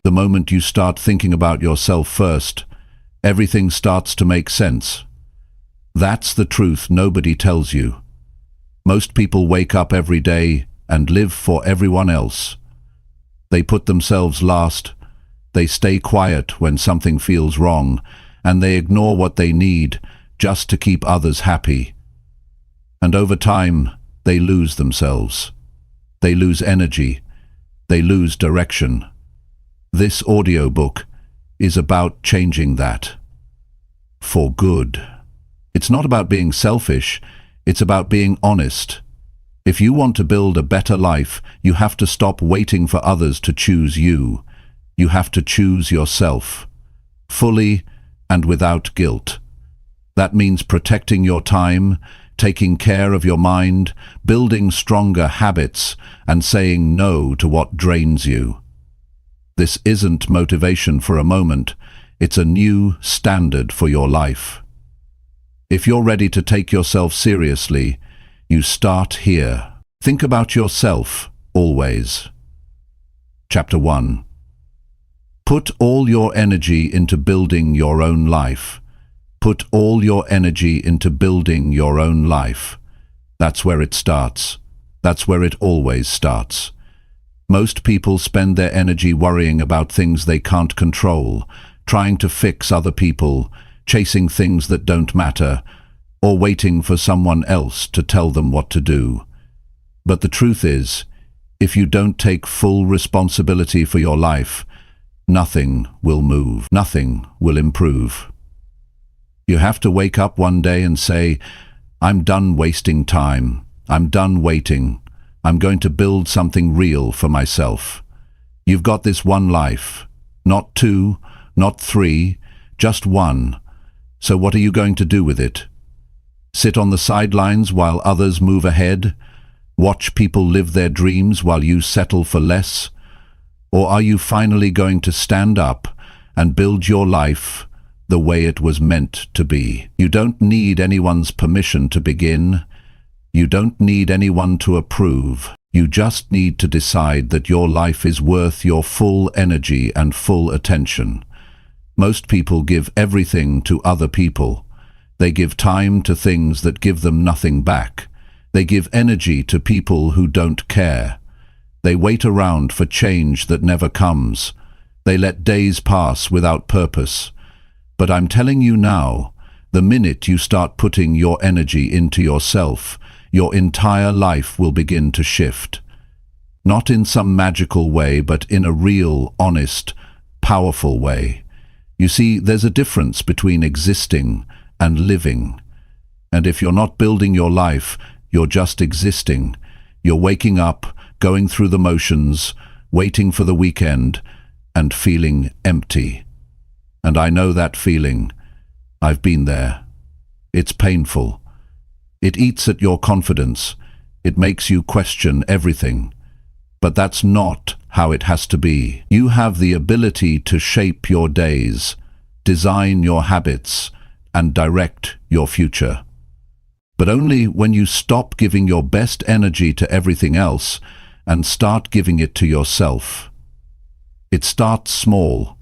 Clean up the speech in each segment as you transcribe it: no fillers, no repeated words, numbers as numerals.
The moment you start thinking about yourself first, everything starts to make sense. That's the truth nobody tells you. Most people wake up every day and live for everyone else. They put themselves last, they stay quiet when something feels wrong, and they ignore what they need just to keep others happy. And over time, they lose themselves. They lose energy. They lose direction. This audiobook is about changing that. For good. It's not about being selfish, it's about being honest. If you want to build a better life, you have to stop waiting for others to choose you. You have to choose yourself, fully and without guilt. That means protecting your time, taking care of your mind, building stronger habits, and saying no to what drains you. This isn't motivation for a moment, it's a new standard for your life. If you're ready to take yourself seriously, you start here. Think about yourself, always. Chapter 1. Put all your energy into building your own life. Put all your energy into building your own life. That's where it starts. That's where it always starts. Most people spend their energy worrying about things they can't control, trying to fix other people, chasing things that don't matter, or waiting for someone else to tell them what to do. But the truth is, if you don't take full responsibility for your life, nothing will move, nothing will improve. You have to wake up one day and say, I'm done wasting time, I'm done waiting, I'm going to build something real for myself. You've got this one life, not two, not three, just one. So what are you going to do with it? Sit on the sidelines while others move ahead? Watch people live their dreams while you settle for less? Or are you finally going to stand up and build your life the way it was meant to be? You don't need anyone's permission to begin. You don't need anyone to approve. You just need to decide that your life is worth your full energy and full attention. Most people give everything to other people. They give time to things that give them nothing back. They give energy to people who don't care. They wait around for change that never comes. They let days pass without purpose. But I'm telling you now, the minute you start putting your energy into yourself, your entire life will begin to shift. Not in some magical way, but in a real, honest, powerful way. You see, there's a difference between existing and living. And if you're not building your life, you're just existing. You're waking up, going through the motions, waiting for the weekend, and feeling empty. And I know that feeling. I've been there. It's painful. It eats at your confidence. It makes you question everything. But that's not how it has to be. You have the ability to shape your days, design your habits, and direct your future. But only when you stop giving your best energy to everything else and start giving it to yourself. It starts small.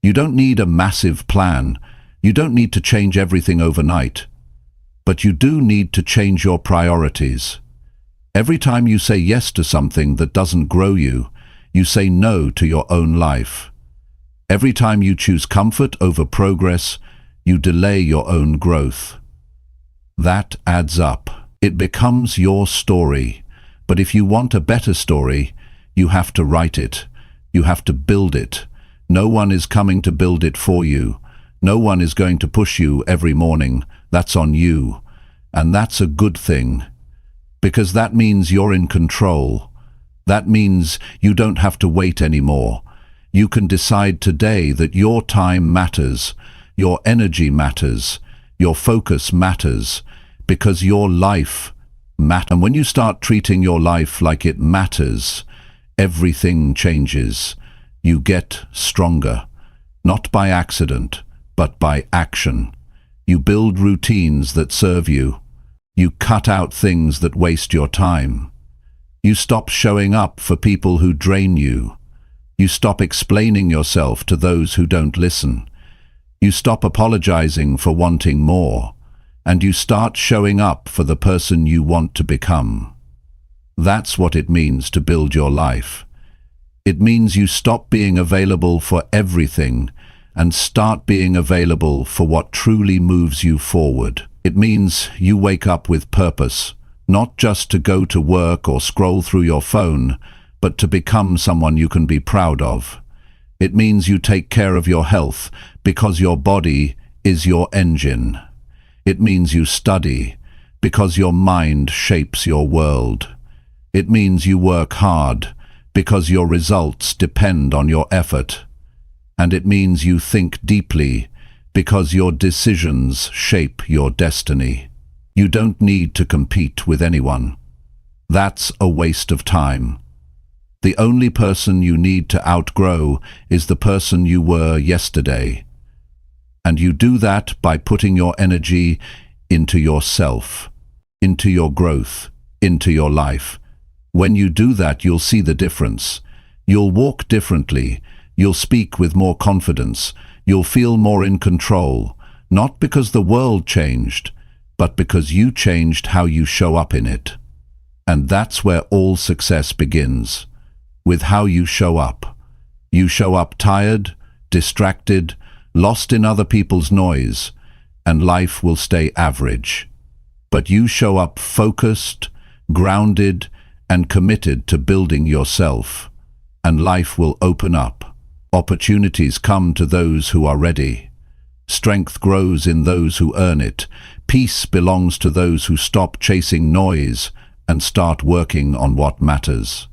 You don't need a massive plan. You don't need to change everything overnight. But you do need to change your priorities. Every time you say yes to something that doesn't grow you, you say no to your own life. Every time you choose comfort over progress, you delay your own growth. That adds up. It becomes your story. But if you want a better story, you have to write it. You have to build it. No one is coming to build it for you. No one is going to push you every morning. That's on you. And that's a good thing. Because that means you're in control. That means you don't have to wait anymore. You can decide today that your time matters, your energy matters, your focus matters, because your life matters. And when you start treating your life like it matters, everything changes. You get stronger, not by accident, but by action. You build routines that serve you. You cut out things that waste your time. You stop showing up for people who drain you. You stop explaining yourself to those who don't listen. You stop apologizing for wanting more, and you start showing up for the person you want to become. That's what it means to build your life. It means you stop being available for everything and start being available for what truly moves you forward. It means you wake up with purpose, not just to go to work or scroll through your phone, but to become someone you can be proud of. It means you take care of your health because your body is your engine. It means you study because your mind shapes your world. It means you work hard because your results depend on your effort. And it means you think deeply because your decisions shape your destiny. You don't need to compete with anyone. That's a waste of time. The only person you need to outgrow is the person you were yesterday. And you do that by putting your energy into yourself, into your growth, into your life. When you do that, you'll see the difference. You'll walk differently. You'll speak with more confidence. You'll feel more in control, not because the world changed, but because you changed how you show up in it. And that's where all success begins, with how you show up. You show up tired, distracted, lost in other people's noise, and life will stay average. But you show up focused, grounded, and committed to building yourself, and life will open up. Opportunities come to those who are ready. Strength grows in those who earn it. Peace belongs to those who stop chasing noise and start working on what matters.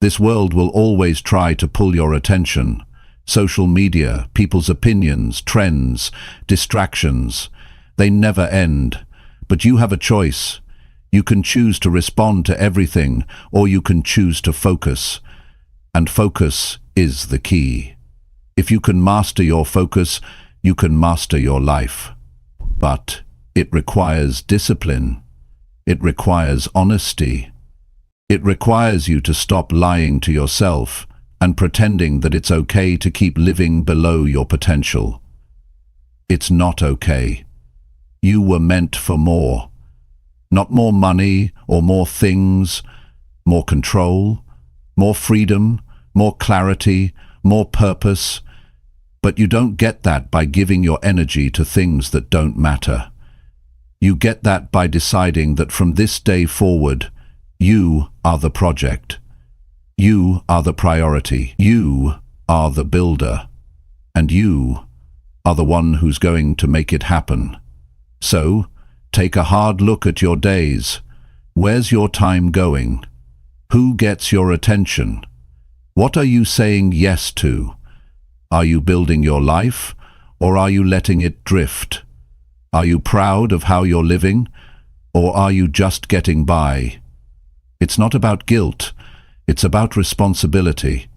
This world will always try to pull your attention. Social media, people's opinions, trends, distractions, they never end. But you have a choice. You can choose to respond to everything, or you can choose to focus. And focus is the key. If you can master your focus, you can master your life. But it requires discipline. It requires honesty. It requires you to stop lying to yourself and pretending that it's okay to keep living below your potential. It's not okay. You were meant for more. Not more money or more things, more control, more freedom, more clarity, more purpose. But you don't get that by giving your energy to things that don't matter. You get that by deciding that from this day forward, you are the project. You are the priority. You are the builder. And you are the one who's going to make it happen. So, take a hard look at your days. Where's your time going? Who gets your attention? What are you saying yes to? Are you building your life, or are you letting it drift? Are you proud of how you're living, or are you just getting by? It's not about guilt, it's about responsibility.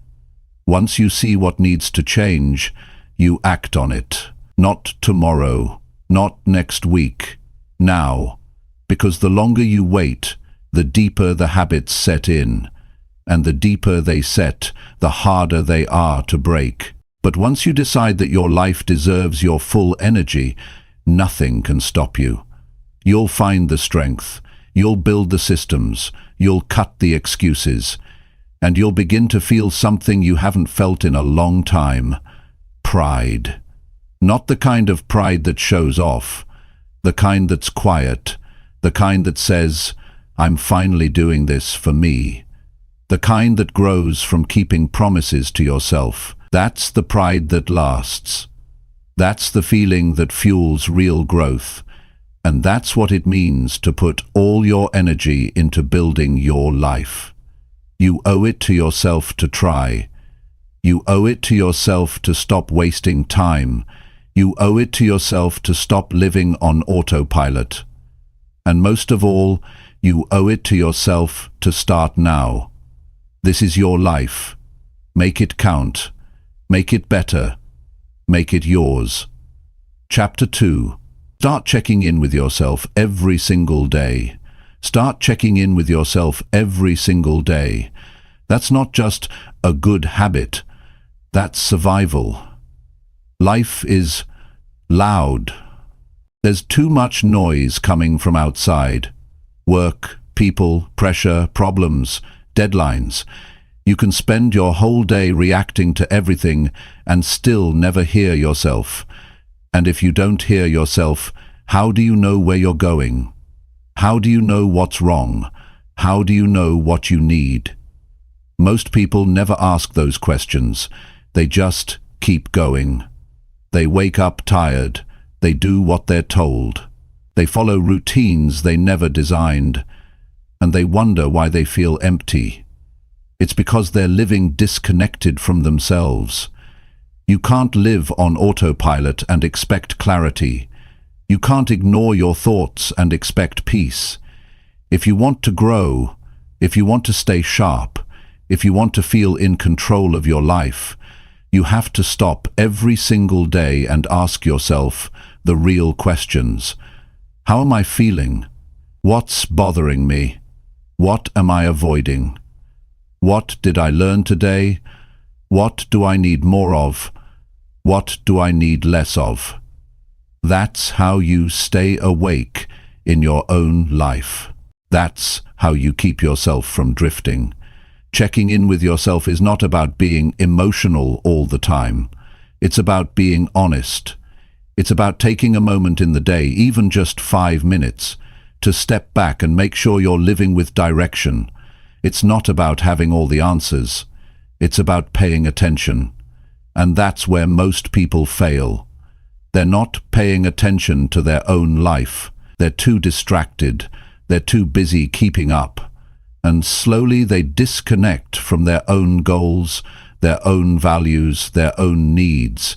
Once you see what needs to change, you act on it. Not tomorrow, not next week, now. Because the longer you wait, the deeper the habits set in. And the deeper they set, the harder they are to break. But once you decide that your life deserves your full energy, nothing can stop you. You'll find the strength, you'll build the systems, you'll cut the excuses, and you'll begin to feel something you haven't felt in a long time. Pride. Not the kind of pride that shows off, the kind that's quiet, the kind that says, I'm finally doing this for me. The kind that grows from keeping promises to yourself. That's the pride that lasts. That's the feeling that fuels real growth. And that's what it means to put all your energy into building your life. You owe it to yourself to try. You owe it to yourself to stop wasting time. You owe it to yourself to stop living on autopilot. And most of all, you owe it to yourself to start now. This is your life. Make it count. Make it better. Make it yours. Chapter 2. Start checking in with yourself every single day. Start checking in with yourself every single day. That's not just a good habit. That's survival. Life is loud. There's too much noise coming from outside. Work, people, pressure, problems, deadlines. You can spend your whole day reacting to everything and still never hear yourself. And if you don't hear yourself, how do you know where you're going? How do you know what's wrong? How do you know what you need? Most people never ask those questions. They just keep going. They wake up tired. They do what they're told. They follow routines they never designed. And they wonder why they feel empty. It's because they're living disconnected from themselves. You can't live on autopilot and expect clarity. You can't ignore your thoughts and expect peace. If you want to grow, if you want to stay sharp, if you want to feel in control of your life, you have to stop every single day and ask yourself the real questions. How am I feeling? What's bothering me? What am I avoiding? What did I learn today? What do I need more of? What do I need less of? That's how you stay awake in your own life. That's how you keep yourself from drifting. Checking in with yourself is not about being emotional all the time. It's about being honest. It's about taking a moment in the day, even just 5 minutes, to step back and make sure you're living with direction. It's not about having all the answers. It's about paying attention. And that's where most people fail. They're not paying attention to their own life. They're too distracted. They're too busy keeping up. And slowly they disconnect from their own goals, their own values, their own needs.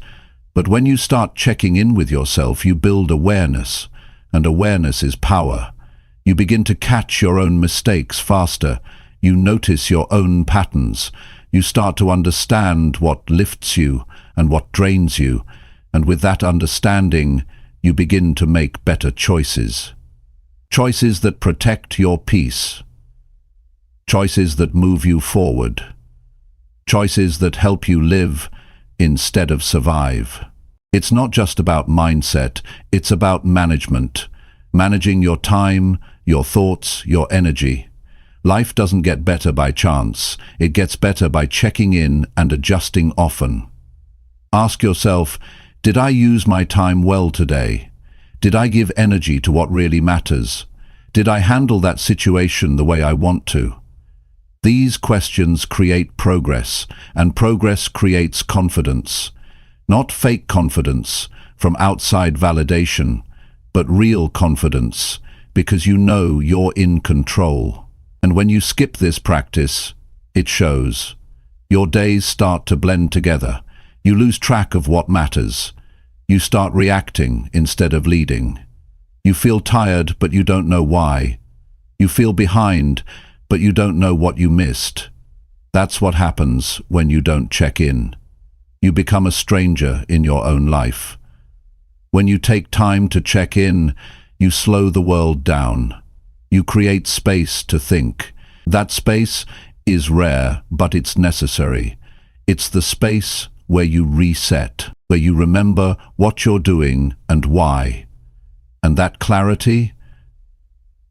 But when you start checking in with yourself, you build awareness. And awareness is power. You begin to catch your own mistakes faster. You notice your own patterns. You start to understand what lifts you and what drains you. And with that understanding, you begin to make better choices. Choices that protect your peace. Choices that move you forward. Choices that help you live instead of survive. It's not just about mindset, it's about management. Managing your time, your thoughts, your energy. Life doesn't get better by chance. It gets better by checking in and adjusting often. Ask yourself, did I use my time well today? Did I give energy to what really matters? Did I handle that situation the way I want to? These questions create progress, and progress creates confidence. Not fake confidence from outside validation, but real confidence, because you know you're in control. And when you skip this practice, it shows. Your days start to blend together. You lose track of what matters. You start reacting instead of leading. You feel tired, but you don't know why. You feel behind, but you don't know what you missed. That's what happens when you don't check in. You become a stranger in your own life. When you take time to check in, you slow the world down. You create space to think. That space is rare, but it's necessary. It's the space where you reset, where you remember what you're doing and why. And that clarity,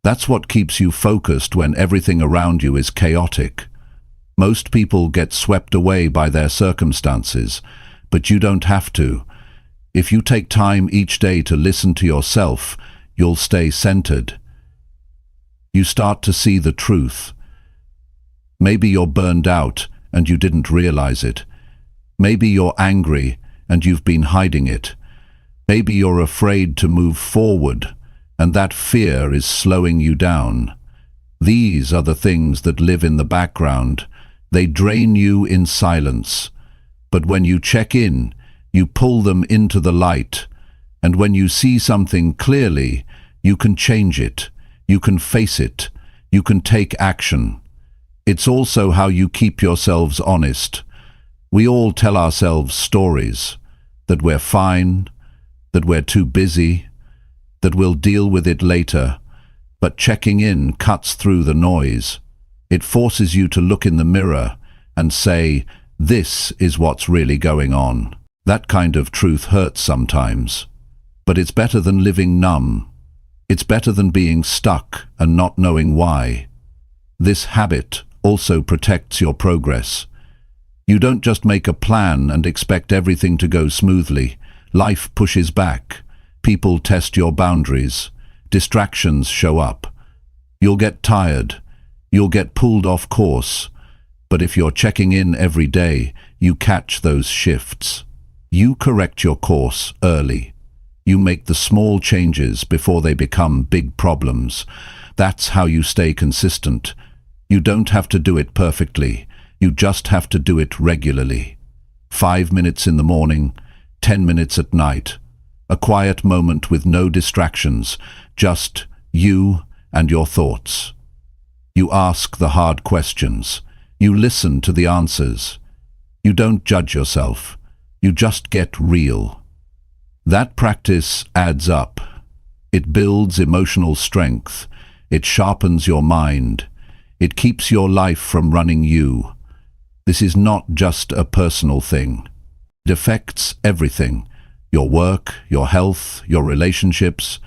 that's what keeps you focused when everything around you is chaotic. Most people get swept away by their circumstances, but you don't have to. If you take time each day to listen to yourself, you'll stay centered. You start to see the truth. Maybe you're burned out and you didn't realize it. Maybe you're angry and you've been hiding it. Maybe you're afraid to move forward, and that fear is slowing you down. These are the things that live in the background. They drain you in silence. But when you check in, you pull them into the light. And when you see something clearly, you can change it. You can face it. You can take action. It's also how you keep yourselves honest. We all tell ourselves stories, that we're fine, that we're too busy, that we'll deal with it later. But checking in cuts through the noise. It forces you to look in the mirror and say, This is what's really going on. That kind of truth hurts sometimes, but it's better than living numb. It's better than being stuck and not knowing why. This habit also protects your progress. You don't just make a plan and expect everything to go smoothly. Life pushes back. People test your boundaries. Distractions show up. You'll get tired. You'll get pulled off course. But if you're checking in every day, you catch those shifts. You correct your course early. You make the small changes before they become big problems. That's how you stay consistent. You don't have to do it perfectly. You just have to do it regularly. 5 minutes in the morning, 10 minutes at night. A quiet moment with no distractions, just you and your thoughts. You ask the hard questions. You listen to the answers. You don't judge yourself. You just get real. That practice adds up. It builds emotional strength. It sharpens your mind. It keeps your life from running you. This is not just a personal thing. It affects everything. Your work, your health, your relationships.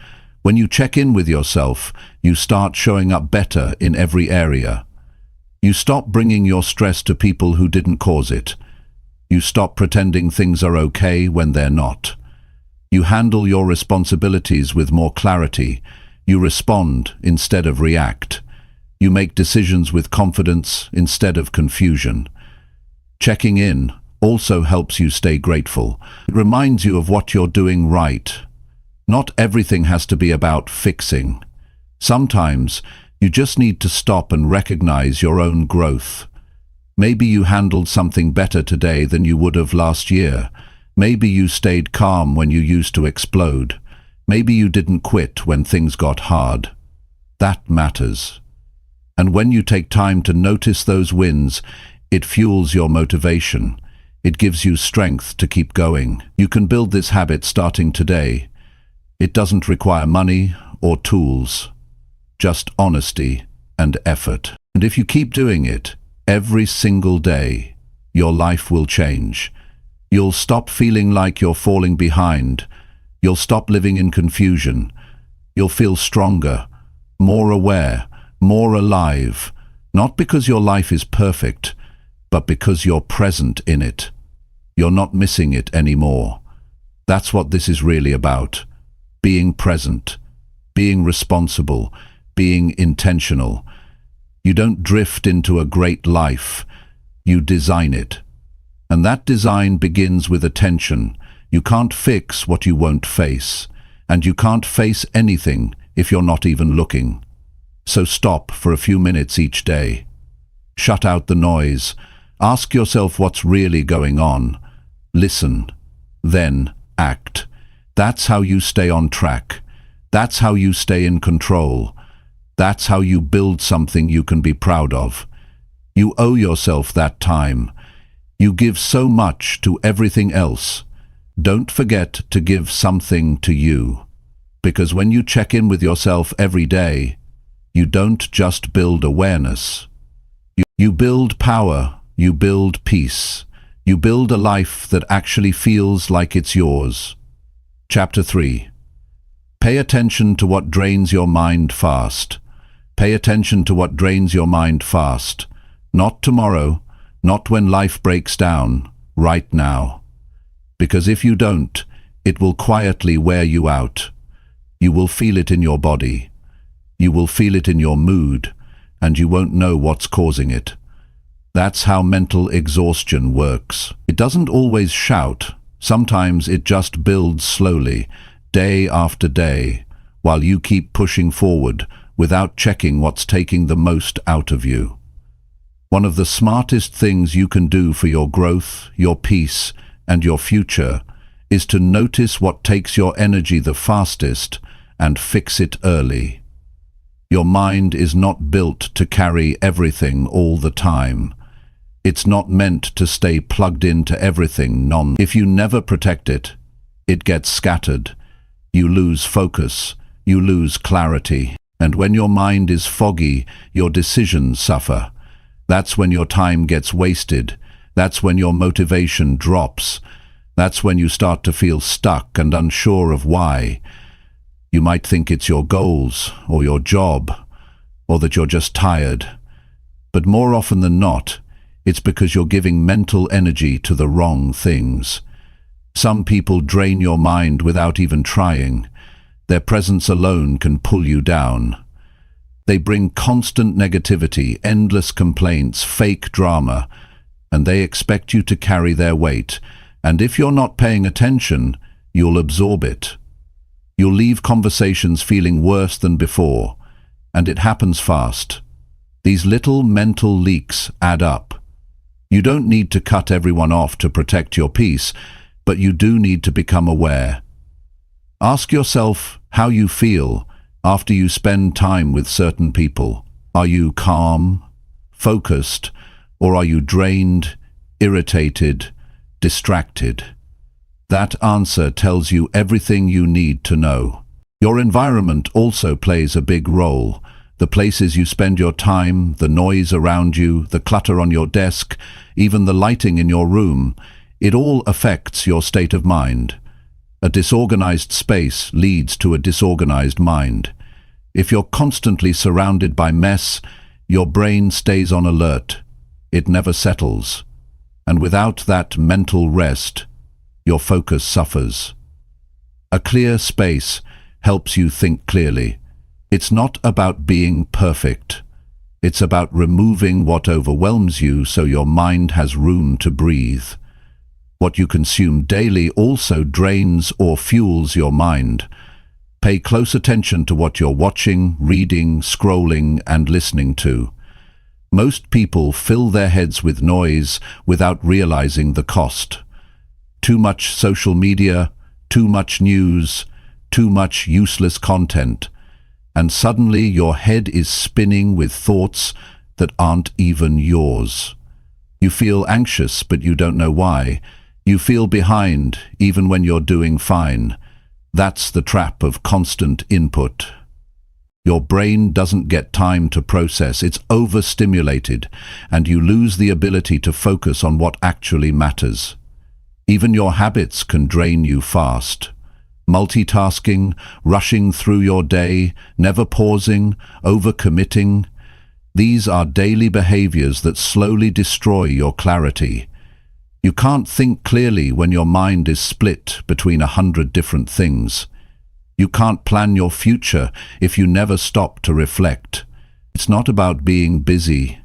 When you check in with yourself, you start showing up better in every area. You stop bringing your stress to people who didn't cause it. You stop pretending things are okay when they're not. You handle your responsibilities with more clarity. You respond instead of react. You make decisions with confidence instead of confusion. Checking in also helps you stay grateful. It reminds you of what you're doing right. Not everything has to be about fixing. Sometimes you just need to stop and recognize your own growth. Maybe you handled something better today than you would have last year. Maybe you stayed calm when you used to explode. Maybe you didn't quit when things got hard. That matters. And when you take time to notice those wins, it fuels your motivation. It gives you strength to keep going. You can build this habit starting today. It doesn't require money or tools, just honesty and effort. And if you keep doing it every single day, your life will change. You'll stop feeling like you're falling behind. You'll stop living in confusion. You'll feel stronger, more aware, more alive, not because your life is perfect, but because you're present in it. You're not missing it anymore. That's what this is really about. Being present, being responsible, being intentional. You don't drift into a great life. You design it. And that design begins with attention. You can't fix what you won't face. And you can't face anything if you're not even looking. So stop for a few minutes each day. Shut out the noise. Ask yourself what's really going on. Listen. Then act. That's how you stay on track. That's how you stay in control. That's how you build something you can be proud of. You owe yourself that time. You give so much to everything else. Don't forget to give something to you. Because when you check in with yourself every day, you don't just build awareness. You build power. You build peace. You build a life that actually feels like it's yours. Chapter 3. Pay attention to what drains your mind fast. Pay attention to what drains your mind fast. Not tomorrow, not when life breaks down, right now. Because if you don't, it will quietly wear you out. You will feel it in your body. You will feel it in your mood, and you won't know what's causing it. That's how mental exhaustion works. It doesn't always shout. Sometimes it just builds slowly, day after day, while you keep pushing forward without checking what's taking the most out of you. One of the smartest things you can do for your growth, your peace, and your future is to notice what takes your energy the fastest and fix it early. Your mind is not built to carry everything all the time. It's not meant to stay plugged into everything If you never protect it, it gets scattered. You lose focus. You lose clarity. And when your mind is foggy, your decisions suffer. That's when your time gets wasted, That's when your motivation drops. That's when you start to feel stuck and unsure of why. You might think it's your goals, or your job, or that you're just tired. But more often than not, it's because you're giving mental energy to the wrong things. Some people drain your mind without even trying. Their presence alone can pull you down. They bring constant negativity, endless complaints, fake drama, and they expect you to carry their weight. And if you're not paying attention, you'll absorb it. You'll leave conversations feeling worse than before, and it happens fast. These little mental leaks add up. You don't need to cut everyone off to protect your peace, but you do need to become aware. Ask yourself how you feel after you spend time with certain people. Are you calm, focused, or are you drained, irritated, distracted? That answer tells you everything you need to know. Your environment also plays a big role. The places you spend your time, the noise around you, the clutter on your desk, even the lighting in your room, it all affects your state of mind. A disorganized space leads to a disorganized mind. If you're constantly surrounded by mess, your brain stays on alert. It never settles. And without that mental rest, your focus suffers. A clear space helps you think clearly. It's not about being perfect. It's about removing what overwhelms you so your mind has room to breathe. What you consume daily also drains or fuels your mind. Pay close attention to what you're watching, reading, scrolling, and listening to. Most people fill their heads with noise without realizing the cost. Too much social media, too much news, too much useless content, and suddenly your head is spinning with thoughts that aren't even yours. You feel anxious, but you don't know why. You feel behind, even when you're doing fine. That's the trap of constant input. Your brain doesn't get time to process, it's overstimulated, and you lose the ability to focus on what actually matters. Even your habits can drain you fast. Multitasking, rushing through your day, never pausing, overcommitting. These are daily behaviors that slowly destroy your clarity. You can't think clearly when your mind is split between 100 different things. You can't plan your future if you never stop to reflect. It's not about being busy.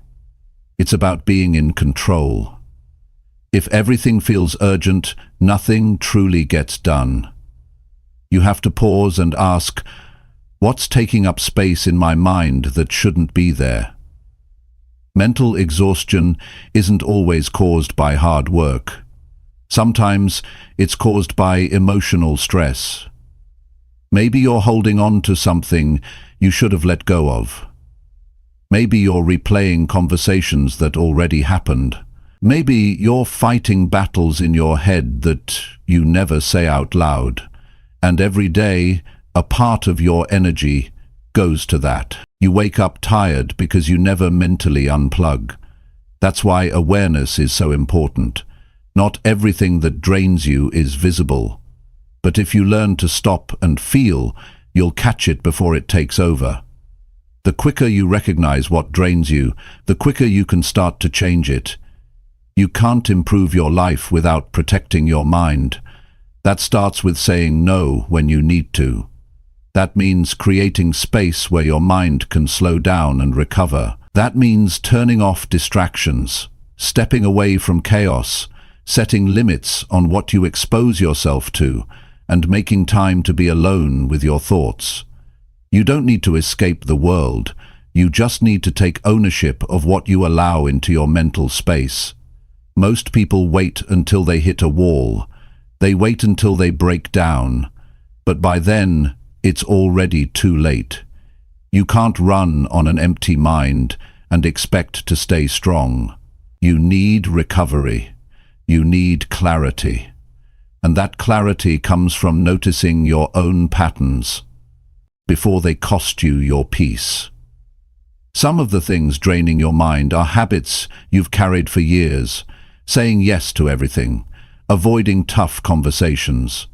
It's about being in control. If everything feels urgent, nothing truly gets done. You have to pause and ask, what's taking up space in my mind that shouldn't be there? Mental exhaustion isn't always caused by hard work. Sometimes it's caused by emotional stress. Maybe you're holding on to something you should have let go of. Maybe you're replaying conversations that already happened. Maybe you're fighting battles in your head that you never say out loud. And every day, a part of your energy goes to that. You wake up tired because you never mentally unplug. That's why awareness is so important. Not everything that drains you is visible. But if you learn to stop and feel, you'll catch it before it takes over. The quicker you recognize what drains you, the quicker you can start to change it. You can't improve your life without protecting your mind. That starts with saying no when you need to. That means creating space where your mind can slow down and recover. That means turning off distractions, stepping away from chaos, setting limits on what you expose yourself to, and making time to be alone with your thoughts. You don't need to escape the world. You just need to take ownership of what you allow into your mental space. Most people wait until they hit a wall. They wait until they break down. But by then, it's already too late. You can't run on an empty mind and expect to stay strong. You need recovery. You need clarity. And that clarity comes from noticing your own patterns before they cost you your peace. Some of the things draining your mind are habits you've carried for years. saying yes to everything, avoiding tough conversations,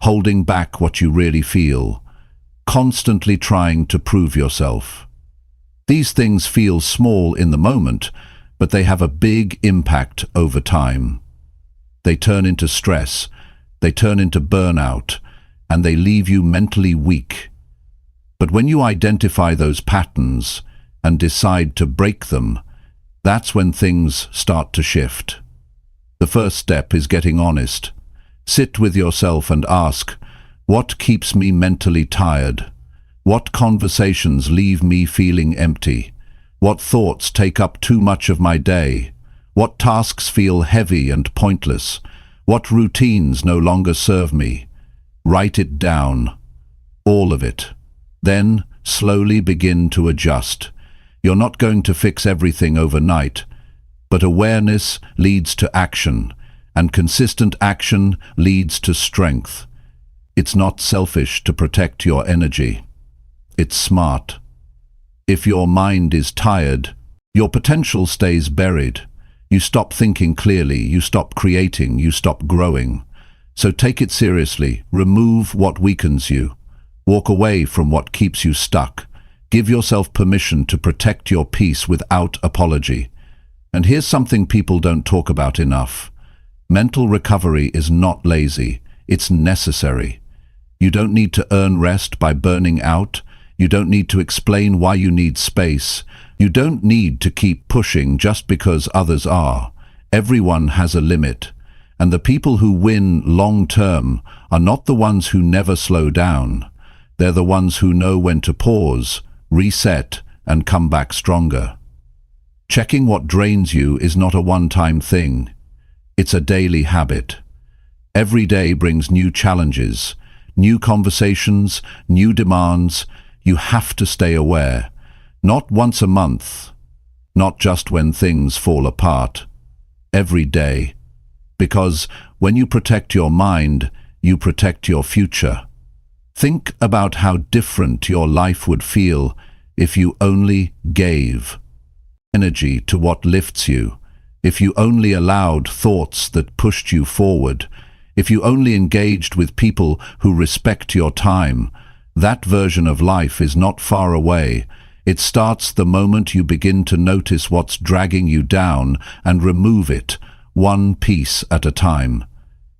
holding back what you really feel, constantly trying to prove yourself. These things feel small in the moment, but they have a big impact over time. They turn into stress, they turn into burnout, and they leave you mentally weak. But when you identify those patterns and decide to break them, that's when things start to shift. The first step is getting honest. Sit with yourself and ask, what keeps me mentally tired? What conversations leave me feeling empty? What thoughts take up too much of my day? What tasks feel heavy and pointless? What routines no longer serve me? Write it down, all of it. Then slowly begin to adjust. You're not going to fix everything overnight, but awareness leads to action, and consistent action leads to strength. It's not selfish to protect your energy. It's smart. If your mind is tired, your potential stays buried. You stop thinking clearly, you stop creating, you stop growing. So take it seriously. Remove what weakens you. Walk away from what keeps you stuck. Give yourself permission to protect your peace without apology. And here's something people don't talk about enough. Mental recovery is not lazy. It's necessary. You don't need to earn rest by burning out. You don't need to explain why you need space. You don't need to keep pushing just because others are. Everyone has a limit. And the people who win long-term are not the ones who never slow down. They're the ones who know when to pause, reset, and come back stronger. Checking what drains you is not a one-time thing. It's a daily habit. Every day brings new challenges, new conversations, new demands. You have to stay aware. Not once a month, not just when things fall apart. Every day. Because when you protect your mind, you protect your future. Think about how different your life would feel if you only gave energy to what lifts you, if you only allowed thoughts that pushed you forward, if you only engaged with people who respect your time. That version of life is not far away. It starts the moment you begin to notice what's dragging you down and remove it, one piece at a time.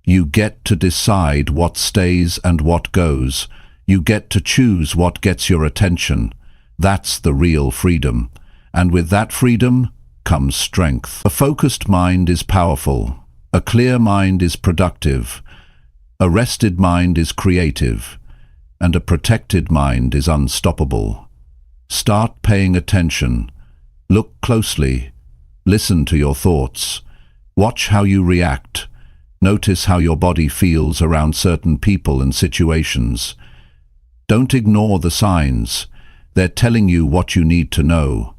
You get to decide what stays and what goes. You get to choose what gets your attention. That's the real freedom. And with that freedom comes strength. A focused mind is powerful. A clear mind is productive. A rested mind is creative. And a protected mind is unstoppable. Start paying attention. Look closely. Listen to your thoughts. Watch how you react. Notice how your body feels around certain people and situations. Don't ignore the signs. They're telling you what you need to know.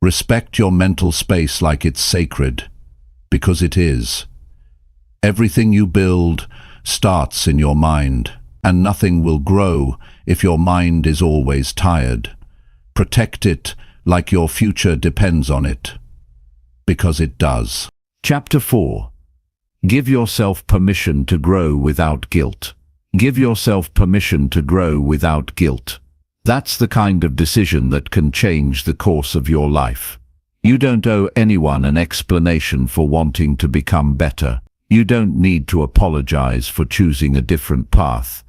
Respect your mental space like it's sacred, because it is. Everything you build starts in your mind, and nothing will grow if your mind is always tired. Protect it like your future depends on it, because it does. Chapter 4. Give yourself permission to grow without guilt. Give yourself permission to grow without guilt. That's the kind of decision that can change the course of your life. You don't owe anyone an explanation for wanting to become better. You don't need to apologize for choosing a different path.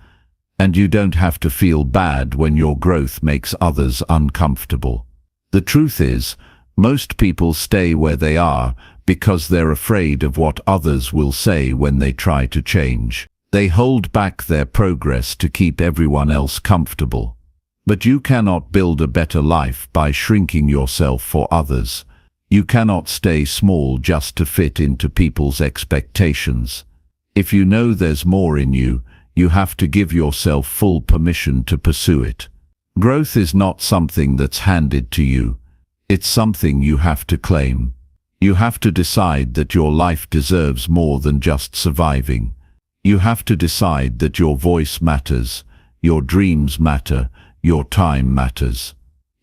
And you don't have to feel bad when your growth makes others uncomfortable. The truth is, most people stay where they are because they're afraid of what others will say when they try to change. They hold back their progress to keep everyone else comfortable. But you cannot build a better life by shrinking yourself for others. You cannot stay small just to fit into people's expectations. If you know there's more in you, you have to give yourself full permission to pursue it. Growth is not something that's handed to you. It's something you have to claim. You have to decide that your life deserves more than just surviving. You have to decide that your voice matters, your dreams matter, your time matters.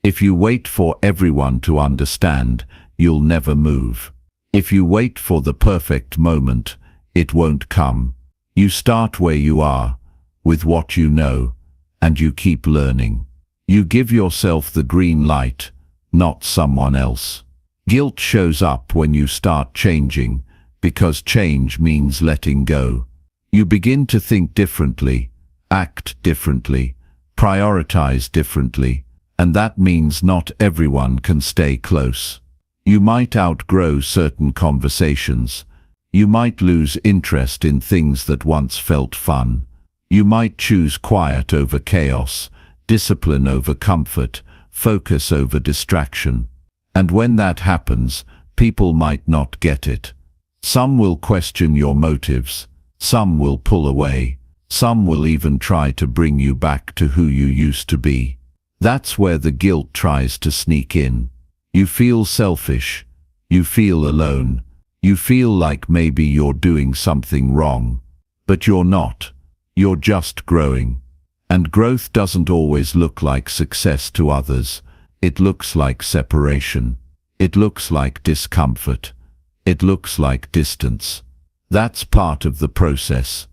If you wait for everyone to understand, you'll never move. If you wait for the perfect moment, it won't come. You start where you are, with what you know, and you keep learning. You give yourself the green light, not someone else. Guilt shows up when you start changing, because change means letting go. You begin to think differently, act differently, prioritize differently, and that means not everyone can stay close. You might outgrow certain conversations. You might lose interest in things that once felt fun. You might choose quiet over chaos, discipline over comfort, focus over distraction. And when that happens, people might not get it. Some will question your motives. Some will pull away. Some will even try to bring you back to who you used to be. That's where the guilt tries to sneak in. You feel selfish. You feel alone. You feel like maybe you're doing something wrong. But you're not. You're just growing. And growth doesn't always look like success to others. It looks like separation. It looks like discomfort. It looks like distance. That's part of the process.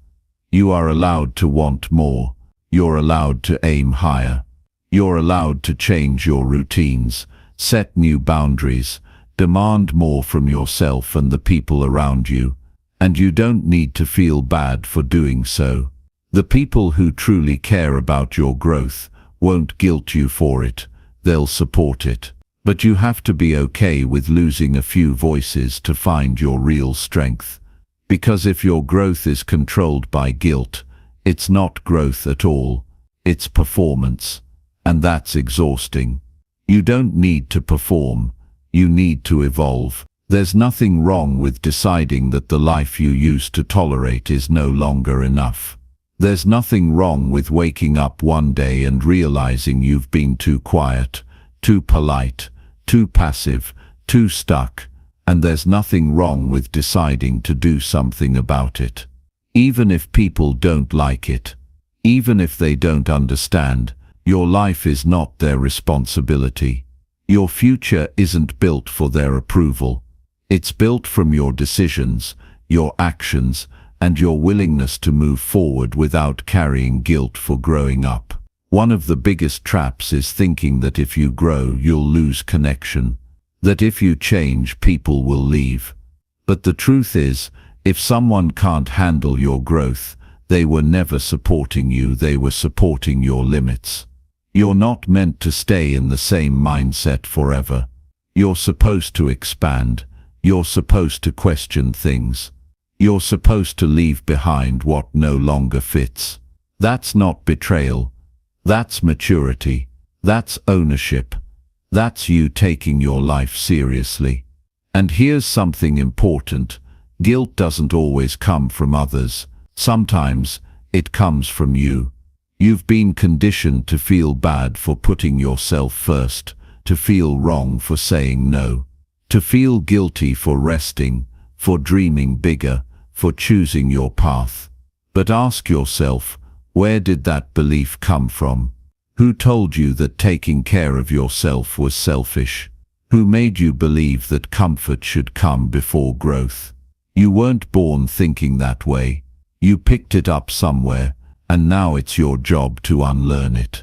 You are allowed to want more. You're allowed to aim higher. You're allowed to change your routines, set new boundaries, demand more from yourself and the people around you. And you don't need to feel bad for doing so. The people who truly care about your growth won't guilt you for it. They'll support it. But you have to be okay with losing a few voices to find your real strength. Because if your growth is controlled by guilt, it's not growth at all. It's performance. And that's exhausting. You don't need to perform. You need to evolve. There's nothing wrong with deciding that the life you used to tolerate is no longer enough. There's nothing wrong with waking up one day and realizing you've been too quiet, too polite, too passive, too stuck, and there's nothing wrong with deciding to do something about it. Even if people don't like it, even if they don't understand, your life is not their responsibility. Your future isn't built for their approval. It's built from your decisions, your actions, and your willingness to move forward without carrying guilt for growing up. One of the biggest traps is thinking that if you grow, you'll lose connection, that if you change, people will leave. But the truth is, if someone can't handle your growth, they were never supporting you, they were supporting your limits. You're not meant to stay in the same mindset forever. You're supposed to expand. You're supposed to question things. You're supposed to leave behind what no longer fits. That's not betrayal. That's maturity. That's ownership. That's you taking your life seriously. And here's something important. Guilt doesn't always come from others. Sometimes it comes from you. You've been conditioned to feel bad for putting yourself first, to feel wrong for saying no, to feel guilty for resting, for dreaming bigger, for choosing your path. But ask yourself, where did that belief come from? Who told you that taking care of yourself was selfish? Who made you believe that comfort should come before growth? You weren't born thinking that way. You picked it up somewhere, and now it's your job to unlearn it.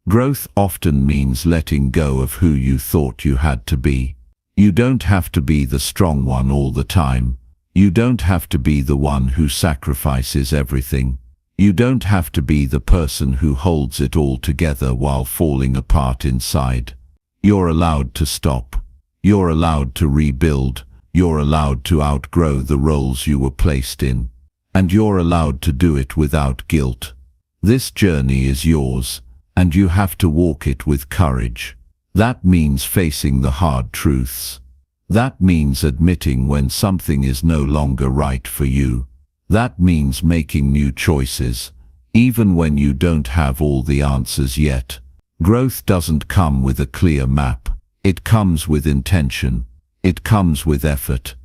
Growth often means letting go of who you thought you had to be. You don't have to be the strong one all the time. You don't have to be the one who sacrifices everything. You don't have to be the person who holds it all together while falling apart inside. You're allowed to stop. You're allowed to rebuild. You're allowed to outgrow the roles you were placed in. And you're allowed to do it without guilt. This journey is yours, and you have to walk it with courage. That means facing the hard truths. That means admitting when something is no longer right for you. That means making new choices, even when you don't have all the answers yet. Growth doesn't come with a clear map. It comes with intention. It comes with effort.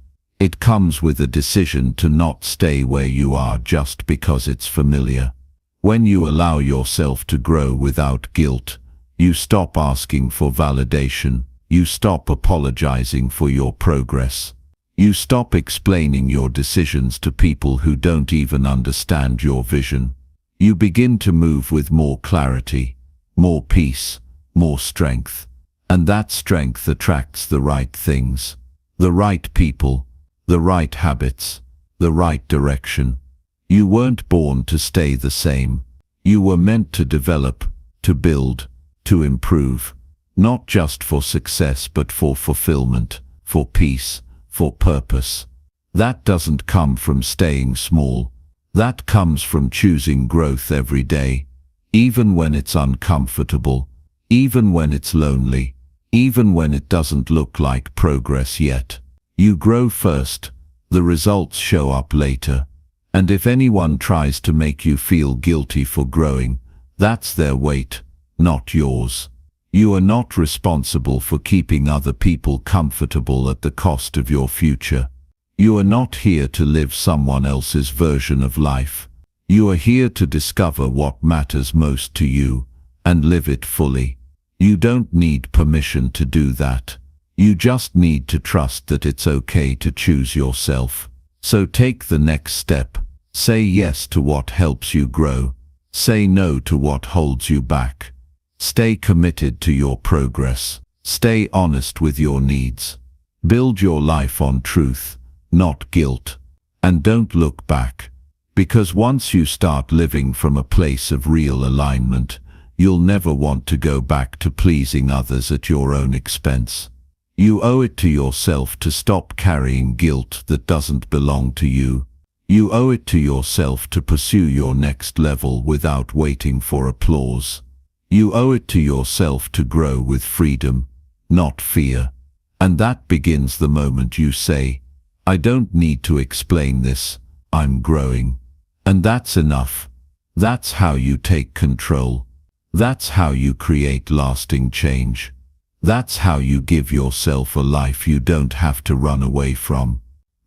It comes with a decision to not stay where you are just because it's familiar. When you allow yourself to grow without guilt, you stop asking for validation. You stop apologizing for your progress. You stop explaining your decisions to people who don't even understand your vision. You begin to move with more clarity, more peace, more strength. And that strength attracts the right things, the right people, the right habits, the right direction. You weren't born to stay the same. You were meant to develop, to build, to improve, not just for success but for fulfillment, for peace, for purpose. That doesn't come from staying small. That comes from choosing growth every day, even when it's uncomfortable, even when it's lonely, even when it doesn't look like progress yet. You grow first, the results show up later. And if anyone tries to make you feel guilty for growing, that's their weight, not yours. You are not responsible for keeping other people comfortable at the cost of your future. You are not here to live someone else's version of life. You are here to discover what matters most to you and live it fully. You don't need permission to do that. You just need to trust that it's okay to choose yourself. So take the next step. Say yes to what helps you grow. Say no to what holds you back. Stay committed to your progress. Stay honest with your needs. Build your life on truth, not guilt. And don't look back. Because once you start living from a place of real alignment, you'll never want to go back to pleasing others at your own expense. You owe it to yourself to stop carrying guilt that doesn't belong to you. You owe it to yourself to pursue your next level without waiting for applause. You owe it to yourself to grow with freedom, not fear. And that begins the moment you say, I don't need to explain this, I'm growing. And that's enough. That's how you take control. That's how you create lasting change. That's how you give yourself a life you don't have to run away from.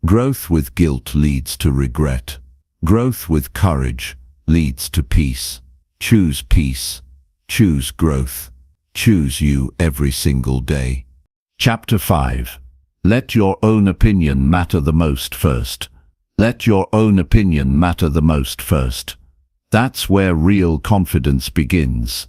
Growth with guilt leads to regret. Growth with courage leads to peace. Choose peace. Choose growth. Choose you every single day. Chapter 5. Let your own opinion matter the most first. Let your own opinion matter the most first. That's where real confidence begins.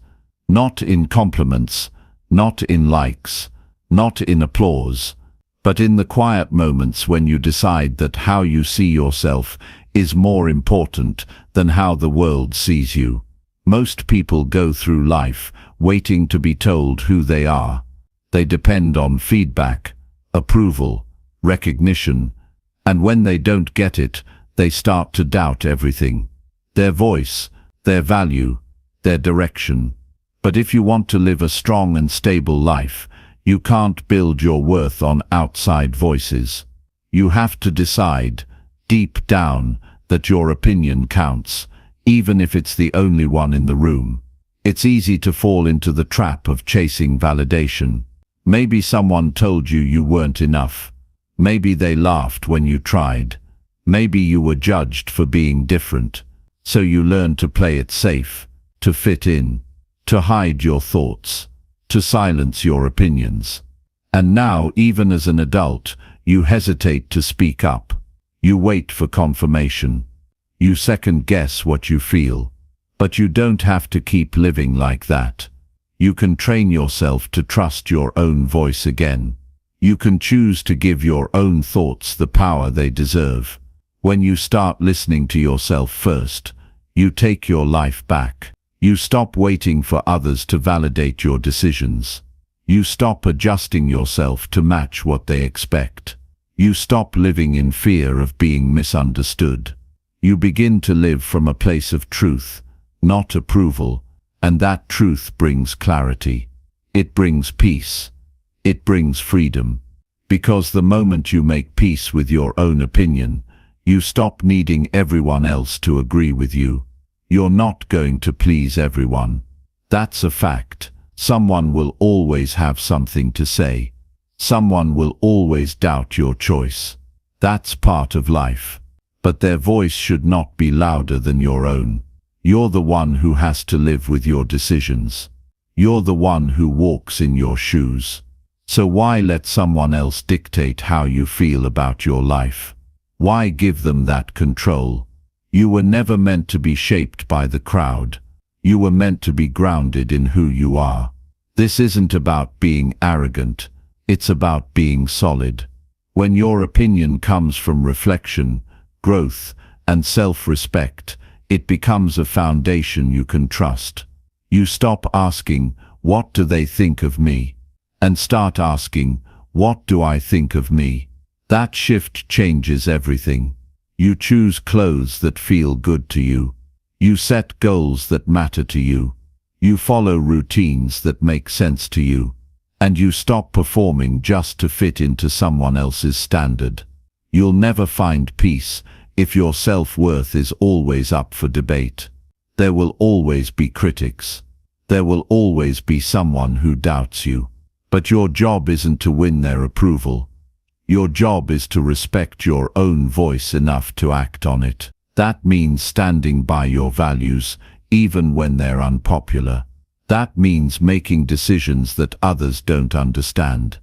Not in compliments, not in likes, not in applause, but in the quiet moments when you decide that how you see yourself is more important than how the world sees you. Most people go through life waiting to be told who they are. They depend on feedback, approval, recognition, and when they don't get it, they start to doubt everything. Their voice, their value, their direction. But if you want to live a strong and stable life, you can't build your worth on outside voices. You have to decide, deep down, that your opinion counts, even if it's the only one in the room. It's easy to fall into the trap of chasing validation. Maybe someone told you you weren't enough. Maybe they laughed when you tried. Maybe you were judged for being different. So you learn to play it safe, to fit in, to hide your thoughts, to silence your opinions. And now, even as an adult, you hesitate to speak up. You wait for confirmation. You second-guess what you feel. But you don't have to keep living like that. You can train yourself to trust your own voice again. You can choose to give your own thoughts the power they deserve. When you start listening to yourself first, you take your life back. You stop waiting for others to validate your decisions. You stop adjusting yourself to match what they expect. You stop living in fear of being misunderstood. You begin to live from a place of truth, not approval, and that truth brings clarity. It brings peace. It brings freedom. Because the moment you make peace with your own opinion, you stop needing everyone else to agree with you. You're not going to please everyone. That's a fact. Someone will always have something to say. Someone will always doubt your choice. That's part of life. But their voice should not be louder than your own. You're the one who has to live with your decisions. You're the one who walks in your shoes. So why let someone else dictate how you feel about your life? Why give them that control? You were never meant to be shaped by the crowd. You were meant to be grounded in who you are. This isn't about being arrogant. It's about being solid. When your opinion comes from reflection, growth, and self-respect, it becomes a foundation you can trust. You stop asking, "What do they think of me?" and start asking, "What do I think of me?" That shift changes everything. You choose clothes that feel good to you. You set goals that matter to you. You follow routines that make sense to you. And you stop performing just to fit into someone else's standard. You'll never find peace if your self-worth is always up for debate. There will always be critics. There will always be someone who doubts you. But your job isn't to win their approval. Your job is to respect your own voice enough to act on it. That means standing by your values, even when they're unpopular. That means making decisions that others don't understand.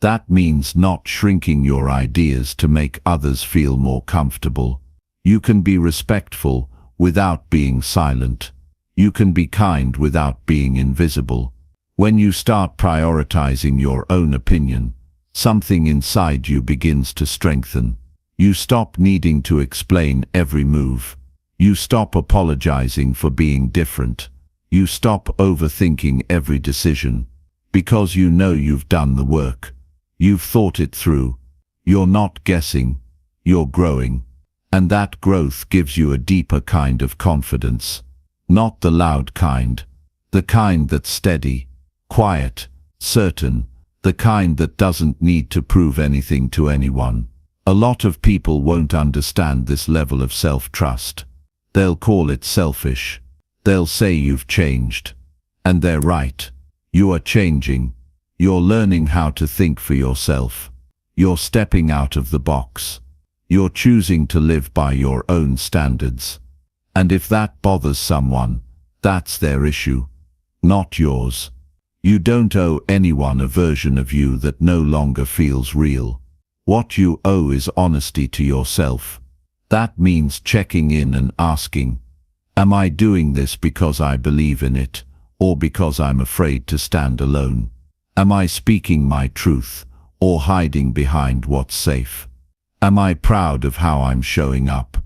That means not shrinking your ideas to make others feel more comfortable. You can be respectful without being silent. You can be kind without being invisible. When you start prioritizing your own opinion, something inside you begins to strengthen. You stop needing to explain every move. You stop apologizing for being different. You stop overthinking every decision. Because you know you've done the work. You've thought it through. You're not guessing. You're growing. And that growth gives you a deeper kind of confidence. Not the loud kind. The kind that's steady, quiet, certain. The kind that doesn't need to prove anything to anyone. A lot of people won't understand this level of self-trust. They'll call it selfish. They'll say you've changed. And they're right. You are changing. You're learning how to think for yourself. You're stepping out of the box. You're choosing to live by your own standards. And if that bothers someone, that's their issue, not yours. You don't owe anyone a version of you that no longer feels real. What you owe is honesty to yourself. That means checking in and asking, am I doing this because I believe in it, or because I'm afraid to stand alone? Am I speaking my truth, or hiding behind what's safe? Am I proud of how I'm showing up,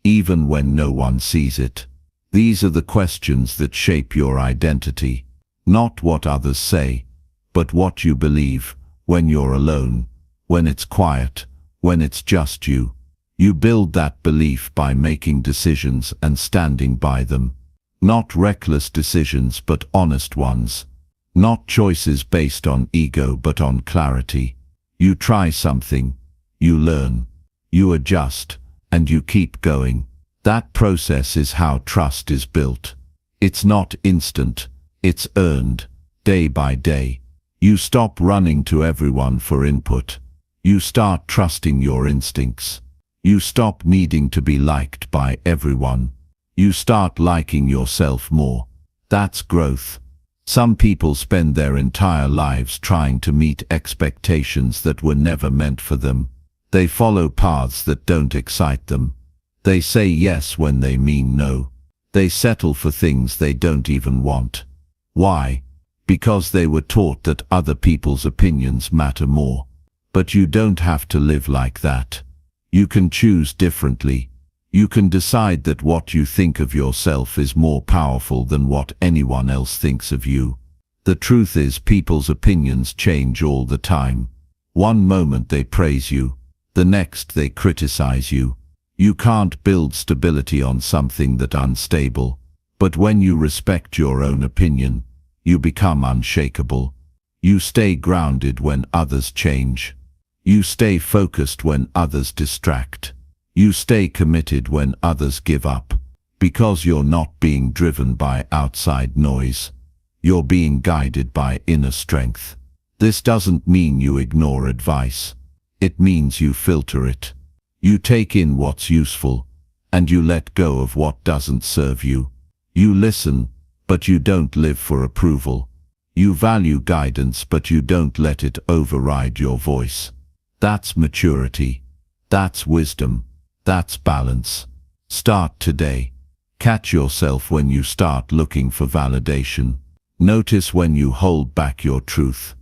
even when no one sees it? These are the questions that shape your identity, not what others say, but what you believe when you're alone, when it's quiet, when it's just you. You build that belief by making decisions and standing by them. Not reckless decisions but honest ones. Not choices based on ego but on clarity. You try something, you learn, you adjust, and you keep going. That process is how trust is built. It's not instant, it's earned, day by day. You stop running to everyone for input. You start trusting your instincts. You stop needing to be liked by everyone. You start liking yourself more. That's growth. Some people spend their entire lives trying to meet expectations that were never meant for them. They follow paths that don't excite them. They say yes when they mean no. They settle for things they don't even want. Why? Because they were taught that other people's opinions matter more. But you don't have to live like that. You can choose differently. You can decide that what you think of yourself is more powerful than what anyone else thinks of you. The truth is, people's opinions change all the time. One moment they praise you, the next they criticize you. You can't build stability on something that's unstable. But when you respect your own opinion, you become unshakable. You stay grounded when others change. You stay focused when others distract. You stay committed when others give up. Because you're not being driven by outside noise. You're being guided by inner strength. This doesn't mean you ignore advice. It means you filter it. You take in what's useful, and you let go of what doesn't serve you. You listen, but you don't live for approval. You value guidance, but you don't let it override your voice. That's maturity. That's wisdom. That's balance. Start today. Catch yourself when you start looking for validation. Notice when you hold back your truth.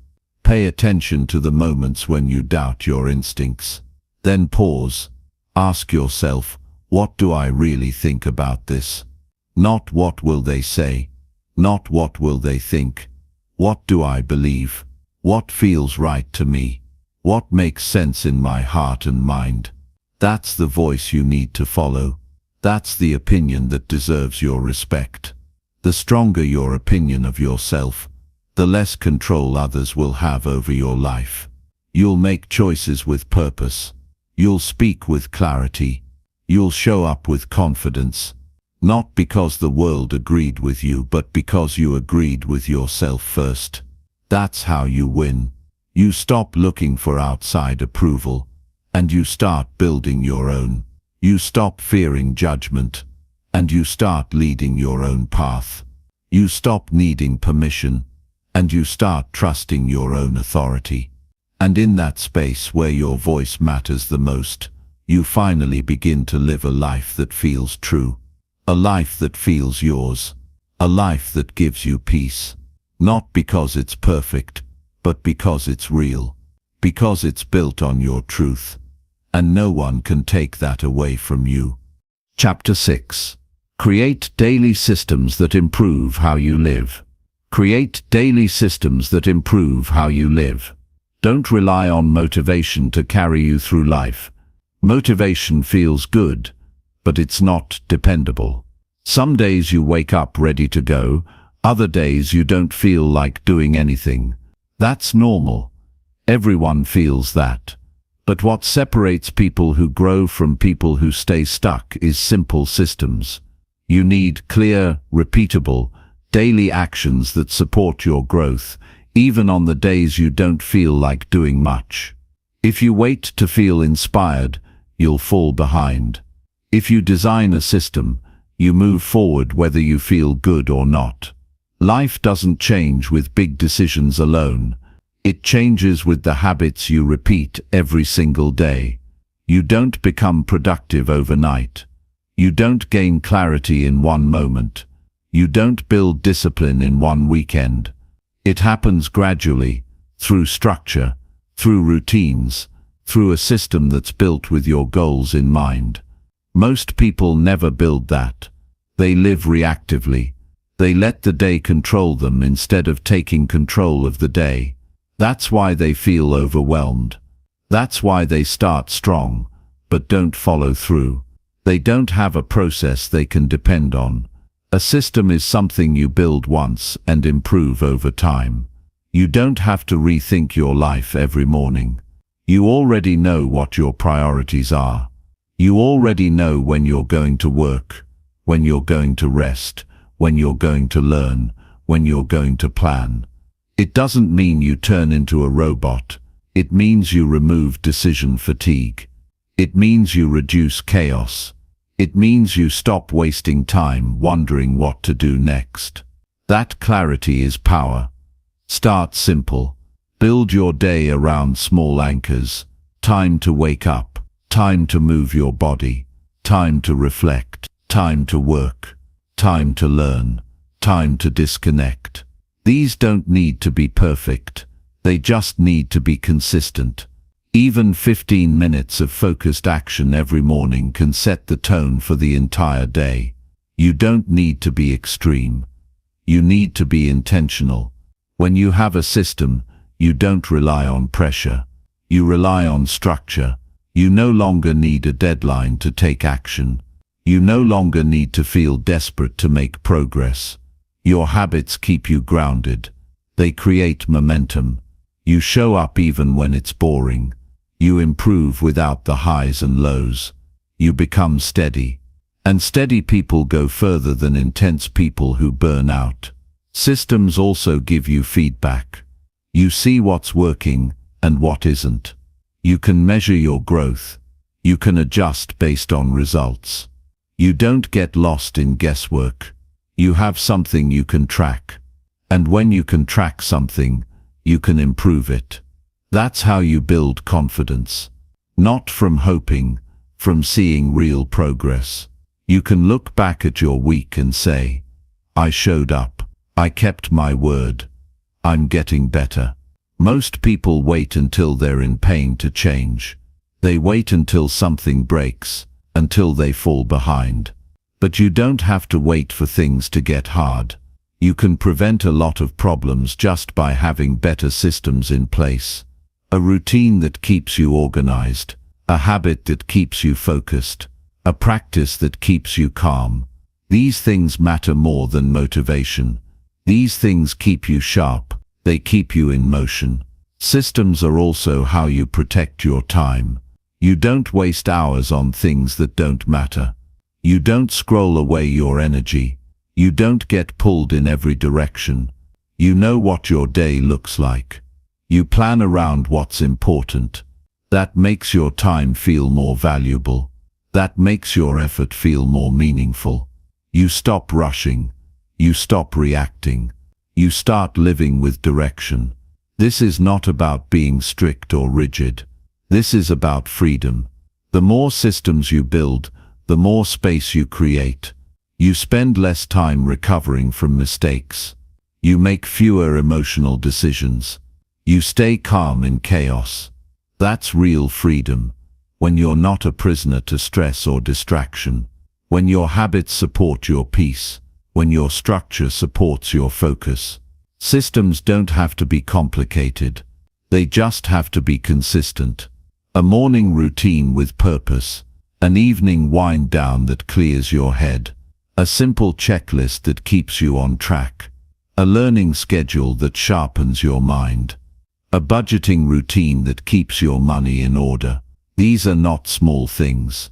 Pay attention to the moments when you doubt your instincts. Then pause. Ask yourself, what do I really think about this? Not what will they say. Not what will they think. What do I believe? What feels right to me? What makes sense in my heart and mind? That's the voice you need to follow. That's the opinion that deserves your respect. The stronger your opinion of yourself, the less control others will have over your life. You'll make choices with purpose. You'll speak with clarity. You'll show up with confidence. Not because the world agreed with you, but because you agreed with yourself first. That's how you win. You stop looking for outside approval, and you start building your own. You stop fearing judgment, and you start leading your own path. You stop needing permission, and you start trusting your own authority. And in that space where your voice matters the most, you finally begin to live a life that feels true. A life that feels yours. A life that gives you peace. Not because it's perfect, but because it's real. Because it's built on your truth. And no one can take that away from you. Chapter 6. Create daily systems that improve how you live. Create daily systems that improve how you live. Don't rely on motivation to carry you through life. Motivation feels good, but it's not dependable. Some days you wake up ready to go, other days you don't feel like doing anything. That's normal. Everyone feels that. But what separates people who grow from people who stay stuck is simple systems. You need clear, repeatable, daily actions that support your growth, even on the days you don't feel like doing much. If you wait to feel inspired, you'll fall behind. If you design a system, you move forward whether you feel good or not. Life doesn't change with big decisions alone. It changes with the habits you repeat every single day. You don't become productive overnight. You don't gain clarity in one moment. You don't build discipline in one weekend. It happens gradually, through structure, through routines, through a system that's built with your goals in mind. Most people never build that. They live reactively. They let the day control them instead of taking control of the day. That's why they feel overwhelmed. That's why they start strong, but don't follow through. They don't have a process they can depend on. A system is something you build once and improve over time. You don't have to rethink your life every morning. You already know what your priorities are. You already know when you're going to work, when you're going to rest, when you're going to learn, when you're going to plan. It doesn't mean you turn into a robot. It means you remove decision fatigue. It means you reduce chaos. It means you stop wasting time wondering what to do next. That clarity is power. Start simple. Build your day around small anchors. Time to wake up. Time to move your body. Time to reflect. Time to work. Time to learn. Time to disconnect. These don't need to be perfect. They just need to be consistent. Even 15 minutes of focused action every morning can set the tone for the entire day. You don't need to be extreme. You need to be intentional. When you have a system, you don't rely on pressure. You rely on structure. You no longer need a deadline to take action. You no longer need to feel desperate to make progress. Your habits keep you grounded. They create momentum. You show up even when it's boring. You improve without the highs and lows. You become steady. And steady people go further than intense people who burn out. Systems also give you feedback. You see what's working and what isn't. You can measure your growth. You can adjust based on results. You don't get lost in guesswork. You have something you can track. And when you can track something, you can improve it. That's how you build confidence. Not from hoping, from seeing real progress. You can look back at your week and say, I showed up, I kept my word, I'm getting better. Most people wait until they're in pain to change. They wait until something breaks, until they fall behind. But you don't have to wait for things to get hard. You can prevent a lot of problems just by having better systems in place. A routine that keeps you organized, a habit that keeps you focused, a practice that keeps you calm. These things matter more than motivation. These things keep you sharp, they keep you in motion. Systems are also how you protect your time. You don't waste hours on things that don't matter. You don't scroll away your energy. You don't get pulled in every direction. You know what your day looks like. You plan around what's important. That makes your time feel more valuable. That makes your effort feel more meaningful. You stop rushing. You stop reacting. You start living with direction. This is not about being strict or rigid. This is about freedom. The more systems you build, the more space you create. You spend less time recovering from mistakes. You make fewer emotional decisions. You stay calm in chaos. That's real freedom. When you're not a prisoner to stress or distraction. When your habits support your peace. When your structure supports your focus. Systems don't have to be complicated. They just have to be consistent. A morning routine with purpose. An evening wind down that clears your head. A simple checklist that keeps you on track. A learning schedule that sharpens your mind. A budgeting routine that keeps your money in order. These are not small things.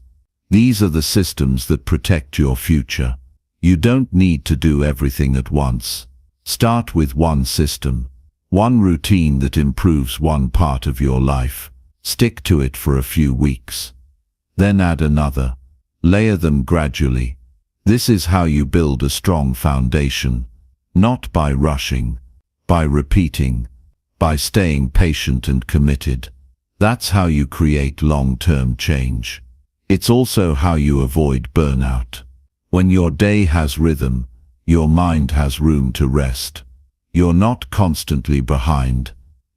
These are the systems that protect your future. You don't need to do everything at once. Start with one system. One routine that improves one part of your life. Stick to it for a few weeks. Then add another. Layer them gradually. This is how you build a strong foundation. Not by rushing, by repeating, by staying patient and committed. That's how you create long-term change. It's also how you avoid burnout. When your day has rhythm, your mind has room to rest. You're not constantly behind.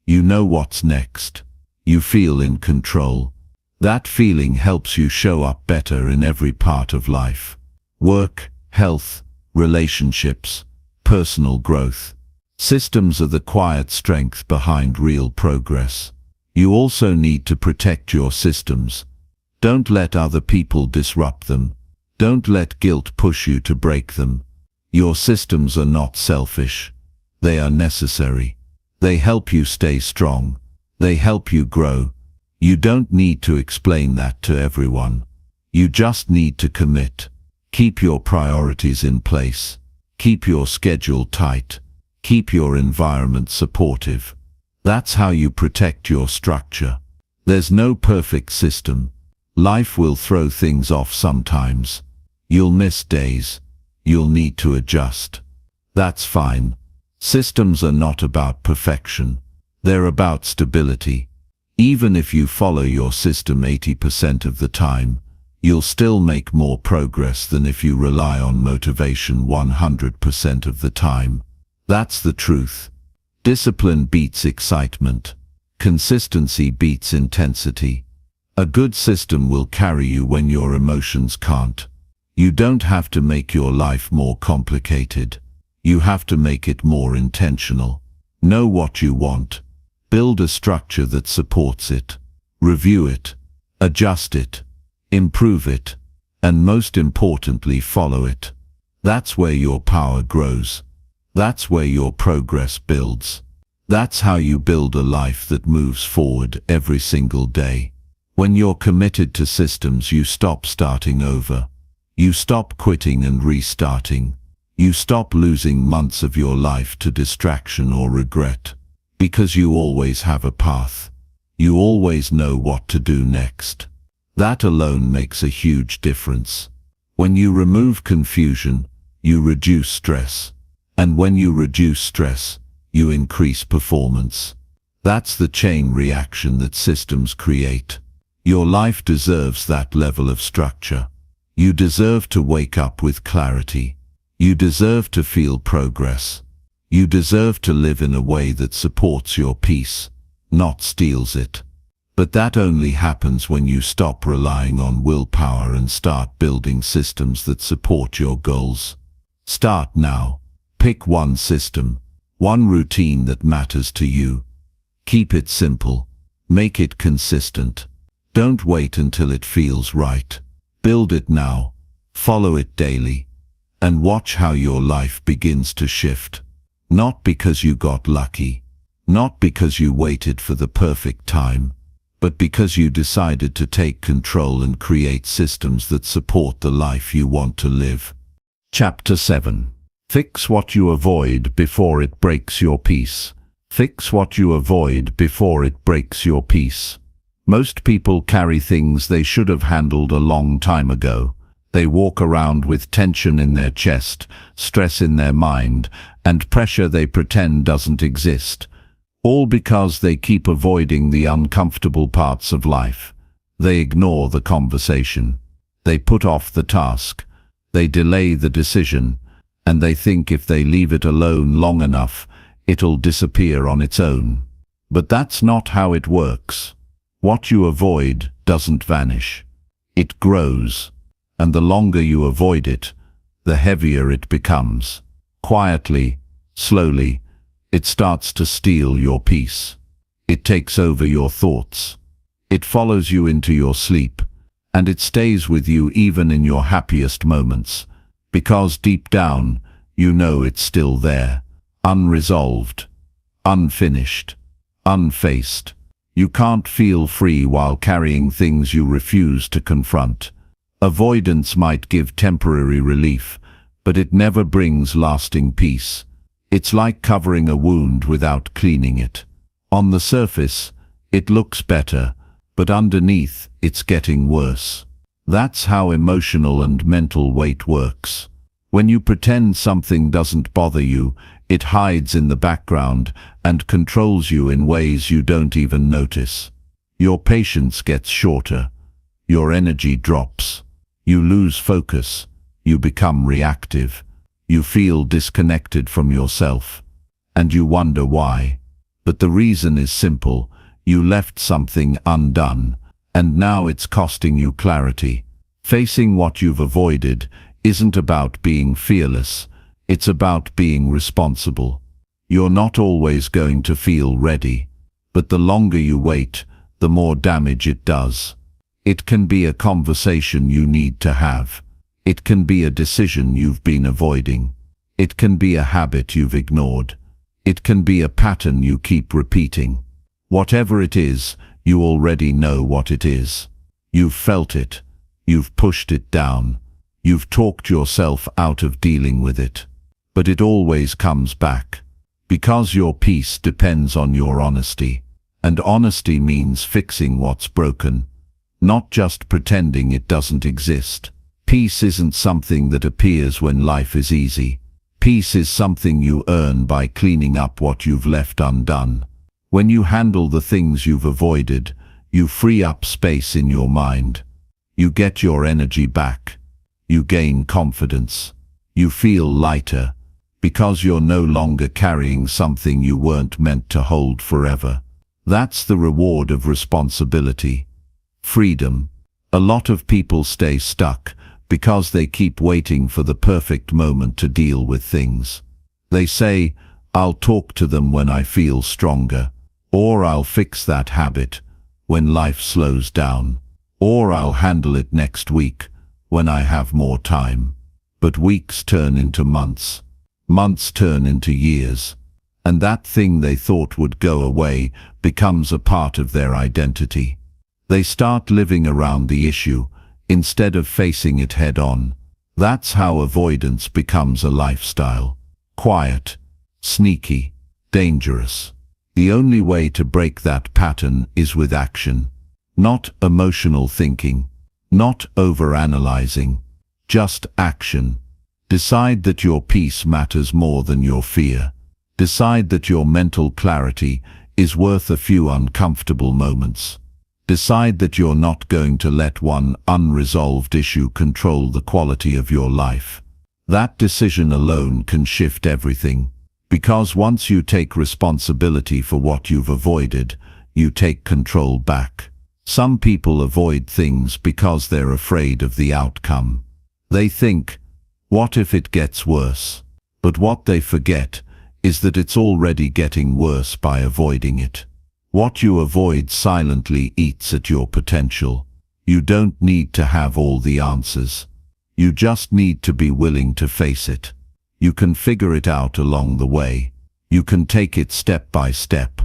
You know what's next. You feel in control. That feeling helps you show up better in every part of life. Work, health, relationships, personal growth. Systems are the quiet strength behind real progress. You also need to protect your systems. Don't let other people disrupt them. Don't let guilt push you to break them. Your systems are not selfish. They are necessary. They help you stay strong. They help you grow. You don't need to explain that to everyone. You just need to commit. Keep your priorities in place. Keep your schedule tight. Keep your environment supportive. That's how you protect your structure. There's no perfect system. Life will throw things off sometimes. You'll miss days. You'll need to adjust. That's fine. Systems are not about perfection. They're about stability. Even if you follow your system 80% of the time, you'll still make more progress than if you rely on motivation 100% of the time. That's the truth. Discipline beats excitement. Consistency beats intensity. A good system will carry you when your emotions can't. You don't have to make your life more complicated. You have to make it more intentional. Know what you want. Build a structure that supports it. Review it. Adjust it. Improve it. And most importantly, follow it. That's where your power grows. That's where your progress builds. That's how you build a life that moves forward every single day. When you're committed to systems, you stop starting over. You stop quitting and restarting. You stop losing months of your life to distraction or regret. Because you always have a path. You always know what to do next. That alone makes a huge difference. When you remove confusion, you reduce stress. And when you reduce stress, you increase performance. That's the chain reaction that systems create. Your life deserves that level of structure. You deserve to wake up with clarity. You deserve to feel progress. You deserve to live in a way that supports your peace, not steals it. But that only happens when you stop relying on willpower and start building systems that support your goals. Start now. Pick one system, one routine that matters to you. Keep it simple. Make it consistent. Don't wait until it feels right. Build it now. Follow it daily. And watch how your life begins to shift. Not because you got lucky. Not because you waited for the perfect time. But because you decided to take control and create systems that support the life you want to live. Chapter 7. Fix what you avoid before it breaks your peace. Fix what you avoid before it breaks your peace. Most people carry things they should have handled a long time ago. They walk around with tension in their chest, stress in their mind, and pressure they pretend doesn't exist. All because they keep avoiding the uncomfortable parts of life. They ignore the conversation. They put off the task. They delay the decision. And they think if they leave it alone long enough, it'll disappear on its own. But that's not how it works. What you avoid doesn't vanish. It grows. And the longer you avoid it, the heavier it becomes. Quietly, slowly, it starts to steal your peace. It takes over your thoughts. It follows you into your sleep, and it stays with you even in your happiest moments. Because deep down, you know it's still there, unresolved, unfinished, unfaced. You can't feel free while carrying things you refuse to confront. Avoidance might give temporary relief, but it never brings lasting peace. It's like covering a wound without cleaning it. On the surface, it looks better, but underneath, it's getting worse. That's how emotional and mental weight works. When you pretend something doesn't bother you, it hides in the background and controls you in ways you don't even notice. Your patience gets shorter. Your energy drops. You lose focus. You become reactive. You feel disconnected from yourself. And you wonder why. But the reason is simple. You left something undone, and now it's costing you clarity. Facing what you've avoided isn't about being fearless. It's about being responsible. You're not always going to feel ready, but the longer you wait, the more damage it does. It can be a conversation you need to have. It can be a decision you've been avoiding. It can be a habit you've ignored. It can be a pattern you keep repeating. Whatever it is, you already know what it is. You've felt it. You've pushed it down. You've talked yourself out of dealing with it. But it always comes back. Because your peace depends on your honesty. And honesty means fixing what's broken. Not just pretending it doesn't exist. Peace isn't something that appears when life is easy. Peace is something you earn by cleaning up what you've left undone. When you handle the things you've avoided, you free up space in your mind. You get your energy back. You gain confidence. You feel lighter, because you're no longer carrying something you weren't meant to hold forever. That's the reward of responsibility. Freedom. A lot of people stay stuck because they keep waiting for the perfect moment to deal with things. They say, I'll talk to them when I feel stronger, or I'll fix that habit when life slows down, or I'll handle it next week when I have more time. But weeks turn into months. Months turn into years. And that thing they thought would go away becomes a part of their identity. They start living around the issue instead of facing it head on. That's how avoidance becomes a lifestyle. Quiet, sneaky, dangerous. The only way to break that pattern is with action. Not emotional thinking. Not overanalyzing. Just action. Decide that your peace matters more than your fear. Decide that your mental clarity is worth a few uncomfortable moments. Decide that you're not going to let one unresolved issue control the quality of your life. That decision alone can shift everything, because once you take responsibility for what you've avoided, you take control back. Some people avoid things because they're afraid of the outcome. They think, what if it gets worse? But what they forget is that it's already getting worse by avoiding it. What you avoid silently eats at your potential. You don't need to have all the answers. You just need to be willing to face it. You can figure it out along the way. You can take it step by step.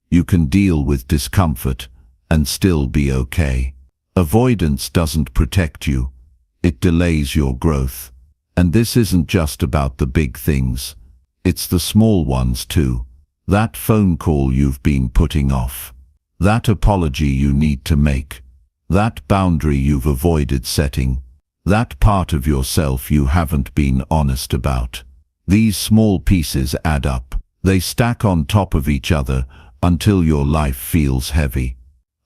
You can deal with discomfort and still be okay. Avoidance doesn't protect you. It delays your growth. And this isn't just about the big things. It's the small ones too. That phone call you've been putting off. That apology you need to make. That boundary you've avoided setting. That part of yourself you haven't been honest about. These small pieces add up. They stack on top of each other until your life feels heavy.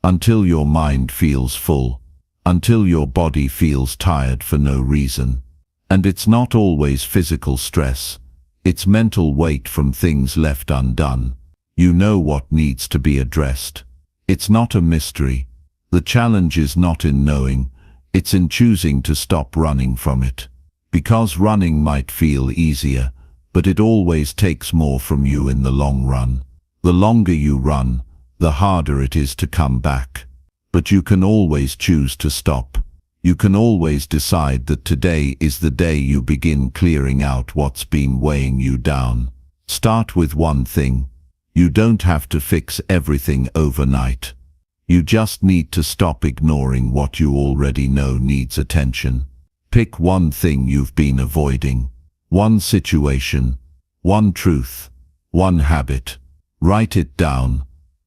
Until your mind feels full. Until your body feels tired for no reason. And it's not always physical stress. It's mental weight from things left undone. You know what needs to be addressed. It's not a mystery. The challenge is not in knowing, it's in choosing to stop running from it. Because running might feel easier, but it always takes more from you in the long run. The longer you run, the harder it is to come back. But you can always choose to stop. You can always decide that today is the day you begin clearing out what's been weighing you down. Start with one thing. You don't have to fix everything overnight. You just need to stop ignoring what you already know needs attention. Pick one thing you've been avoiding. One situation. One truth. One habit. Write it down.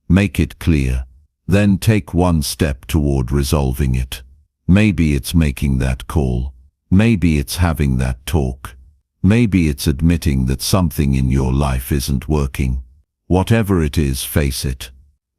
Make it clear. Then take one step toward resolving it. Maybe it's making that call. Maybe it's having that talk. Maybe it's admitting that something in your life isn't working. Whatever it is, face it.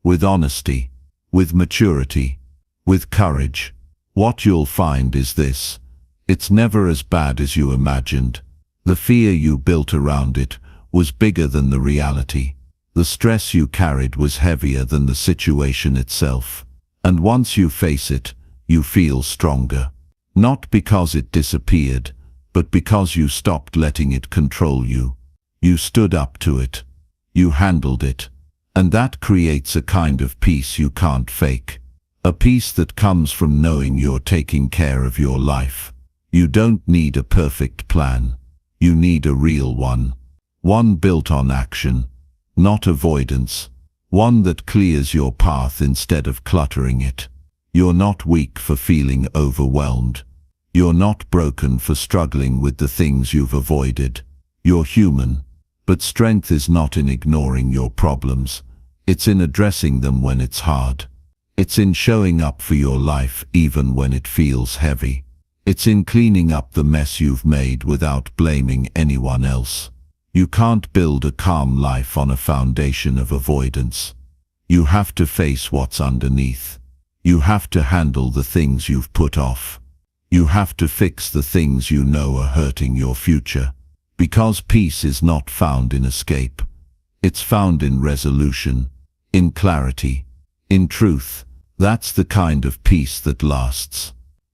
With honesty, with maturity, with courage. What you'll find is this. It's never as bad as you imagined. The fear you built around it was bigger than the reality. The stress you carried was heavier than the situation itself. And once you face it, you feel stronger. Not because it disappeared, but because you stopped letting it control you. You stood up to it. You handled it. And that creates a kind of peace you can't fake. A peace that comes from knowing you're taking care of your life. You don't need a perfect plan. You need a real one. One built on action, not avoidance. One that clears your path instead of cluttering it. You're not weak for feeling overwhelmed. You're not broken for struggling with the things you've avoided. You're human. But strength is not in ignoring your problems. It's in addressing them when it's hard. It's in showing up for your life even when it feels heavy. It's in cleaning up the mess you've made without blaming anyone else. You can't build a calm life on a foundation of avoidance. You have to face what's underneath. You have to handle the things you've put off. You have to fix the things you know are hurting your future. Because peace is not found in escape. It's found in resolution, in clarity, in truth. That's the kind of peace that lasts.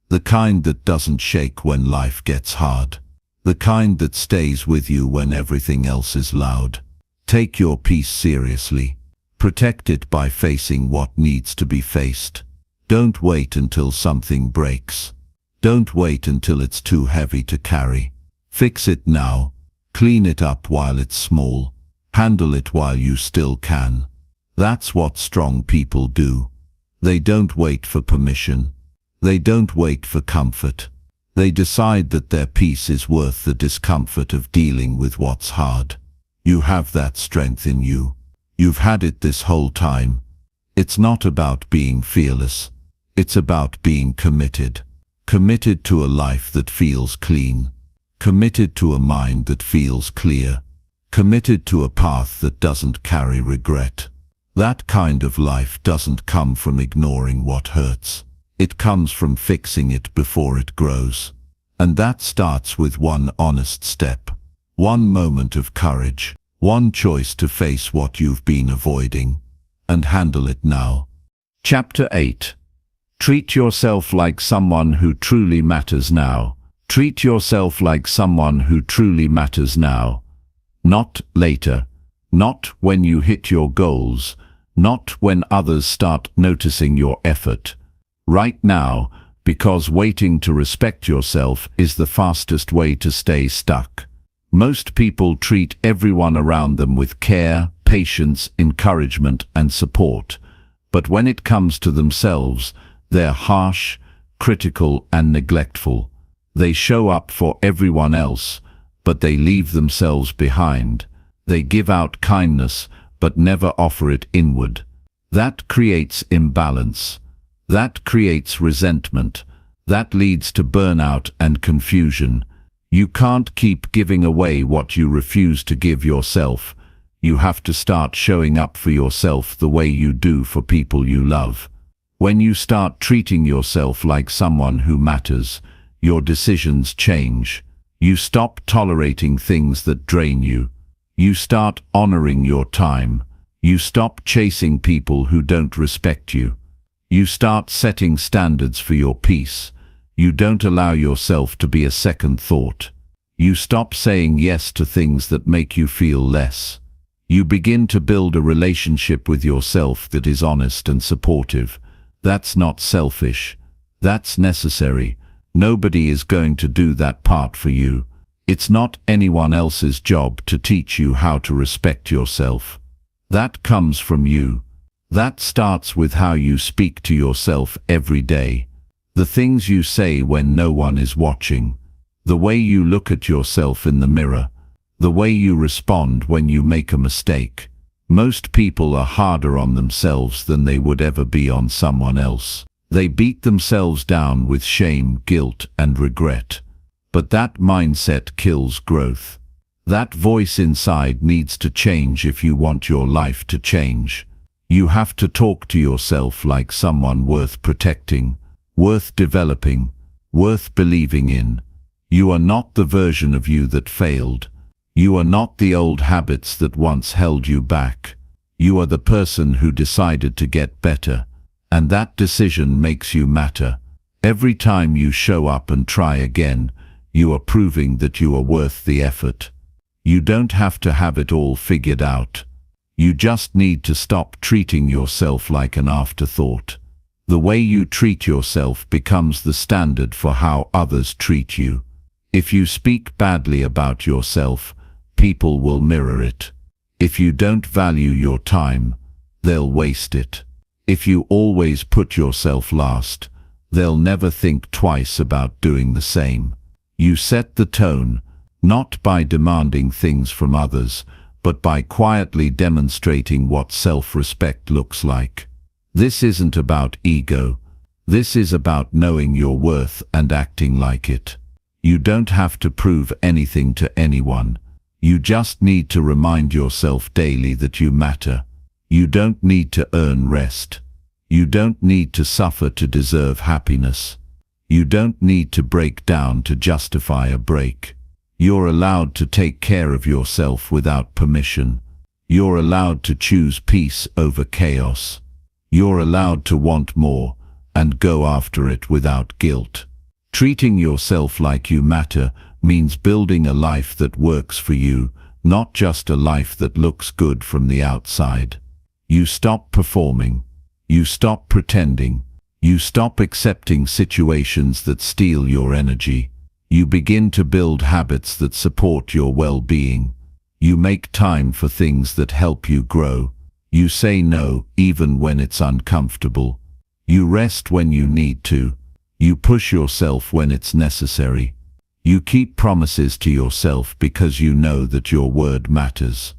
The kind that doesn't shake when life gets hard. The kind that stays with you when everything else is loud. Take your peace seriously. Protect it by facing what needs to be faced. Don't wait until something breaks. Don't wait until it's too heavy to carry. Fix it now. Clean it up while it's small. Handle it while you still can. That's what strong people do. They don't wait for permission. They don't wait for comfort. They decide that their peace is worth the discomfort of dealing with what's hard. You have that strength in you. You've had it this whole time. It's not about being fearless. It's about being committed. Committed to a life that feels clean. committed to a mind that feels clear, committed to a path that doesn't carry regret. That kind of life doesn't come from ignoring what hurts. It comes from fixing it before it grows. And that starts with one honest step, one moment of courage, one choice to face what you've been avoiding, and handle it now. Chapter 8. Treat yourself like someone who truly matters now. Treat yourself like someone who truly matters now. Not later, not when you hit your goals, not when others start noticing your effort. Right now, because waiting to respect yourself is the fastest way to stay stuck. Most people treat everyone around them with care, patience, encouragement, and support. But when it comes to themselves, they're harsh, critical, and neglectful. They show up for everyone else, but they leave themselves behind. They give out kindness, but never offer it inward. That creates imbalance. That creates resentment. That leads to burnout and confusion. You can't keep giving away what you refuse to give yourself. You have to start showing up for yourself the way you do for people you love. When you start treating yourself like someone who matters, your decisions change. You stop tolerating things that drain you. You start honoring your time. You stop chasing people who don't respect you. You start setting standards for your peace. You don't allow yourself to be a second thought. You stop saying yes to things that make you feel less. You begin to build a relationship with yourself that is honest and supportive. That's not selfish. That's necessary. Nobody is going to do that part for you. It's not anyone else's job to teach you how to respect yourself. That comes from you. That starts with how you speak to yourself every day. The things you say when no one is watching. The way you look at yourself in the mirror. The way you respond when you make a mistake. Most people are harder on themselves than they would ever be on someone else. They beat themselves down with shame, guilt, and regret. But that mindset kills growth. That voice inside needs to change if you want your life to change. You have to talk to yourself like someone worth protecting, worth developing, worth believing in. You are not the version of you that failed. You are not the old habits that once held you back. You are the person who decided to get better, and that decision makes you matter. Every time you show up and try again, you are proving that you are worth the effort. You don't have to have it all figured out. You just need to stop treating yourself like an afterthought. The way you treat yourself becomes the standard for how others treat you. If you speak badly about yourself, people will mirror it. If you don't value your time, they'll waste it. If you always put yourself last, they'll never think twice about doing the same. You set the tone, not by demanding things from others, but by quietly demonstrating what self-respect looks like. This isn't about ego. This is about knowing your worth and acting like it. You don't have to prove anything to anyone. You just need to remind yourself daily that you matter. You don't need to earn rest. You don't need to suffer to deserve happiness. You don't need to break down to justify a break. You're allowed to take care of yourself without permission. You're allowed to choose peace over chaos. You're allowed to want more and go after it without guilt. Treating yourself like you matter means building a life that works for you, not just a life that looks good from the outside. You stop performing. You stop pretending. You stop accepting situations that steal your energy. You begin to build habits that support your well-being. You make time for things that help you grow. You say no even when it's uncomfortable. You rest when you need to. You push yourself when it's necessary. You keep promises to yourself because you know that your word matters.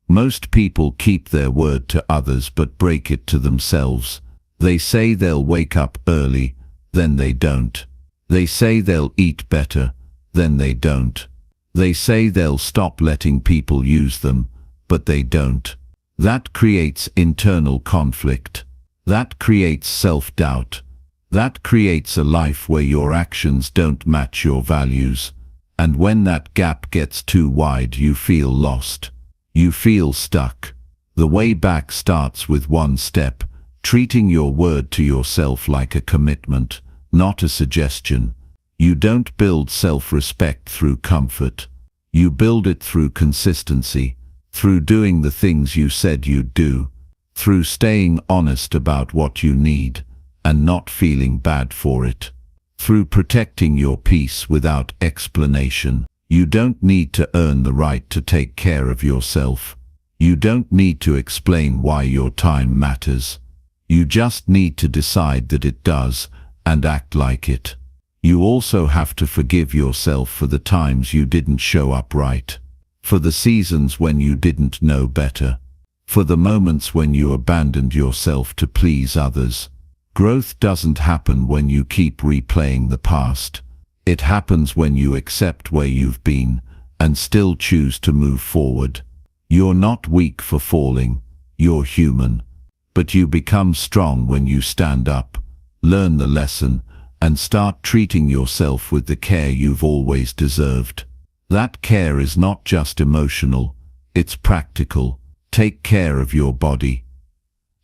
Most people keep their word to others but break it to themselves. They say they'll wake up early, then they don't. They say they'll eat better, then they don't. They say they'll stop letting people use them, but they don't. That creates internal conflict. That creates self-doubt. That creates a life where your actions don't match your values. And when that gap gets too wide, you feel lost. You feel stuck. The way back starts with one step, treating your word to yourself like a commitment, not a suggestion. You don't build self-respect through comfort. You build it through consistency, through doing the things you said you'd do, through staying honest about what you need and not feeling bad for it, through protecting your peace without explanation. You don't need to earn the right to take care of yourself. You don't need to explain why your time matters. You just need to decide that it does and act like it. You also have to forgive yourself for the times you didn't show up right, for the seasons when you didn't know better, for the moments when you abandoned yourself to please others. Growth doesn't happen when you keep replaying the past. It happens when you accept where you've been and still choose to move forward. You're not weak for falling, you're human. But you become strong when you stand up, learn the lesson, and start treating yourself with the care you've always deserved. That care is not just emotional, it's practical. Take care of your body.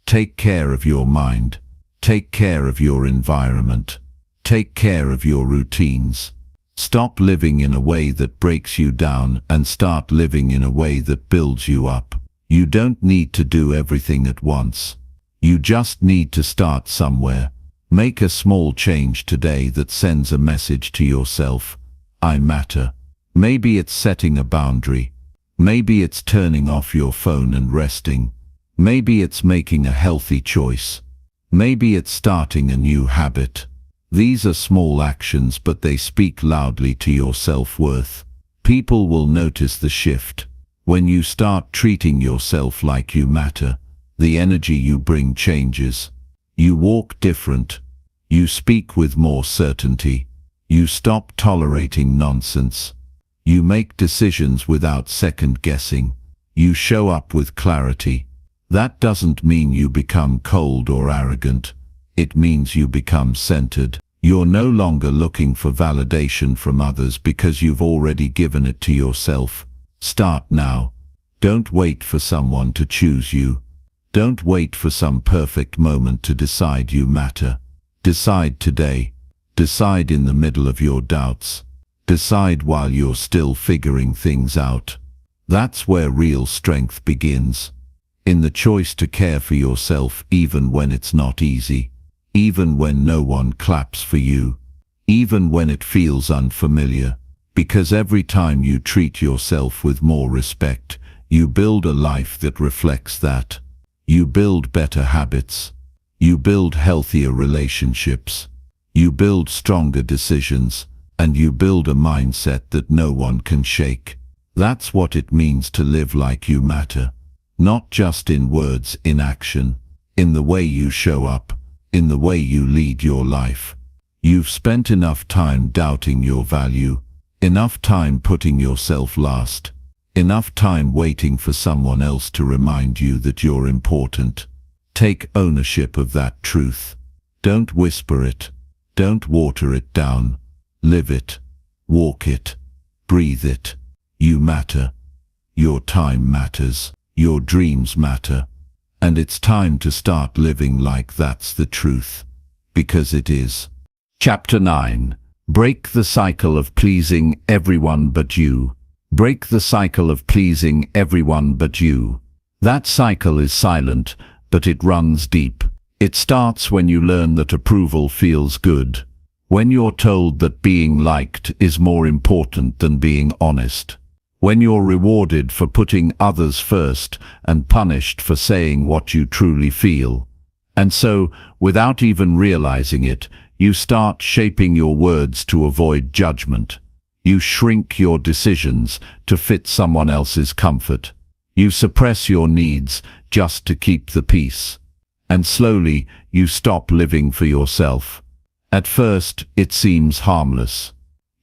Take care of your mind. Take care of your environment. Take care of your routines. Stop living in a way that breaks you down and start living in a way that builds you up. You don't need to do everything at once. You just need to start somewhere. Make a small change today that sends a message to yourself. I matter. Maybe it's setting a boundary. Maybe it's turning off your phone and resting. Maybe it's making a healthy choice. Maybe it's starting a new habit. These are small actions, but they speak loudly to your self-worth. People will notice the shift. When you start treating yourself like you matter, the energy you bring changes. You walk different. You speak with more certainty. You stop tolerating nonsense. You make decisions without second-guessing. You show up with clarity. That doesn't mean you become cold or arrogant. It means you become centered. You're no longer looking for validation from others because you've already given it to yourself. Start now. Don't wait for someone to choose you. Don't wait for some perfect moment to decide you matter. Decide today. Decide in the middle of your doubts. Decide while you're still figuring things out. That's where real strength begins. In the choice to care for yourself even when it's not easy. Even when no one claps for you. Even when it feels unfamiliar. Because every time you treat yourself with more respect, you build a life that reflects that. You build better habits. You build healthier relationships. You build stronger decisions. And you build a mindset that no one can shake. That's what it means to live like you matter. Not just in words, in action. In the way you show up. In the way you lead your life. You've spent enough time doubting your value. Enough time putting yourself last. Enough time waiting for someone else to remind you that you're important. Take ownership of that truth. Don't whisper it. Don't water it down. Live it. Walk it. Breathe it. You matter. Your time matters. Your dreams matter. And it's time to start living like that's the truth. Because it is. Chapter 9. Break the cycle of pleasing everyone but you. Break the cycle of pleasing everyone but you. That cycle is silent, but it runs deep. It starts when you learn that approval feels good. When you're told that being liked is more important than being honest. When you're rewarded for putting others first and punished for saying what you truly feel. And so, without even realizing it, you start shaping your words to avoid judgment. You shrink your decisions to fit someone else's comfort. You suppress your needs just to keep the peace. And slowly, you stop living for yourself. At first, it seems harmless.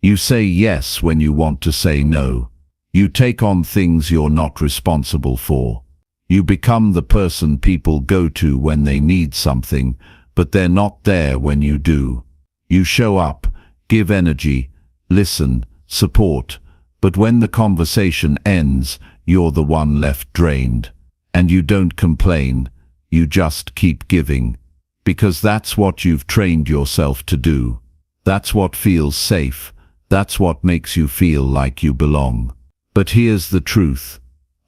You say yes when you want to say no. You take on things you're not responsible for. You become the person people go to when they need something, but they're not there when you do. You show up, give energy, listen, support, but when the conversation ends, you're the one left drained. And you don't complain, you just keep giving. Because that's what you've trained yourself to do. That's what feels safe. That's what makes you feel like you belong. But here's the truth.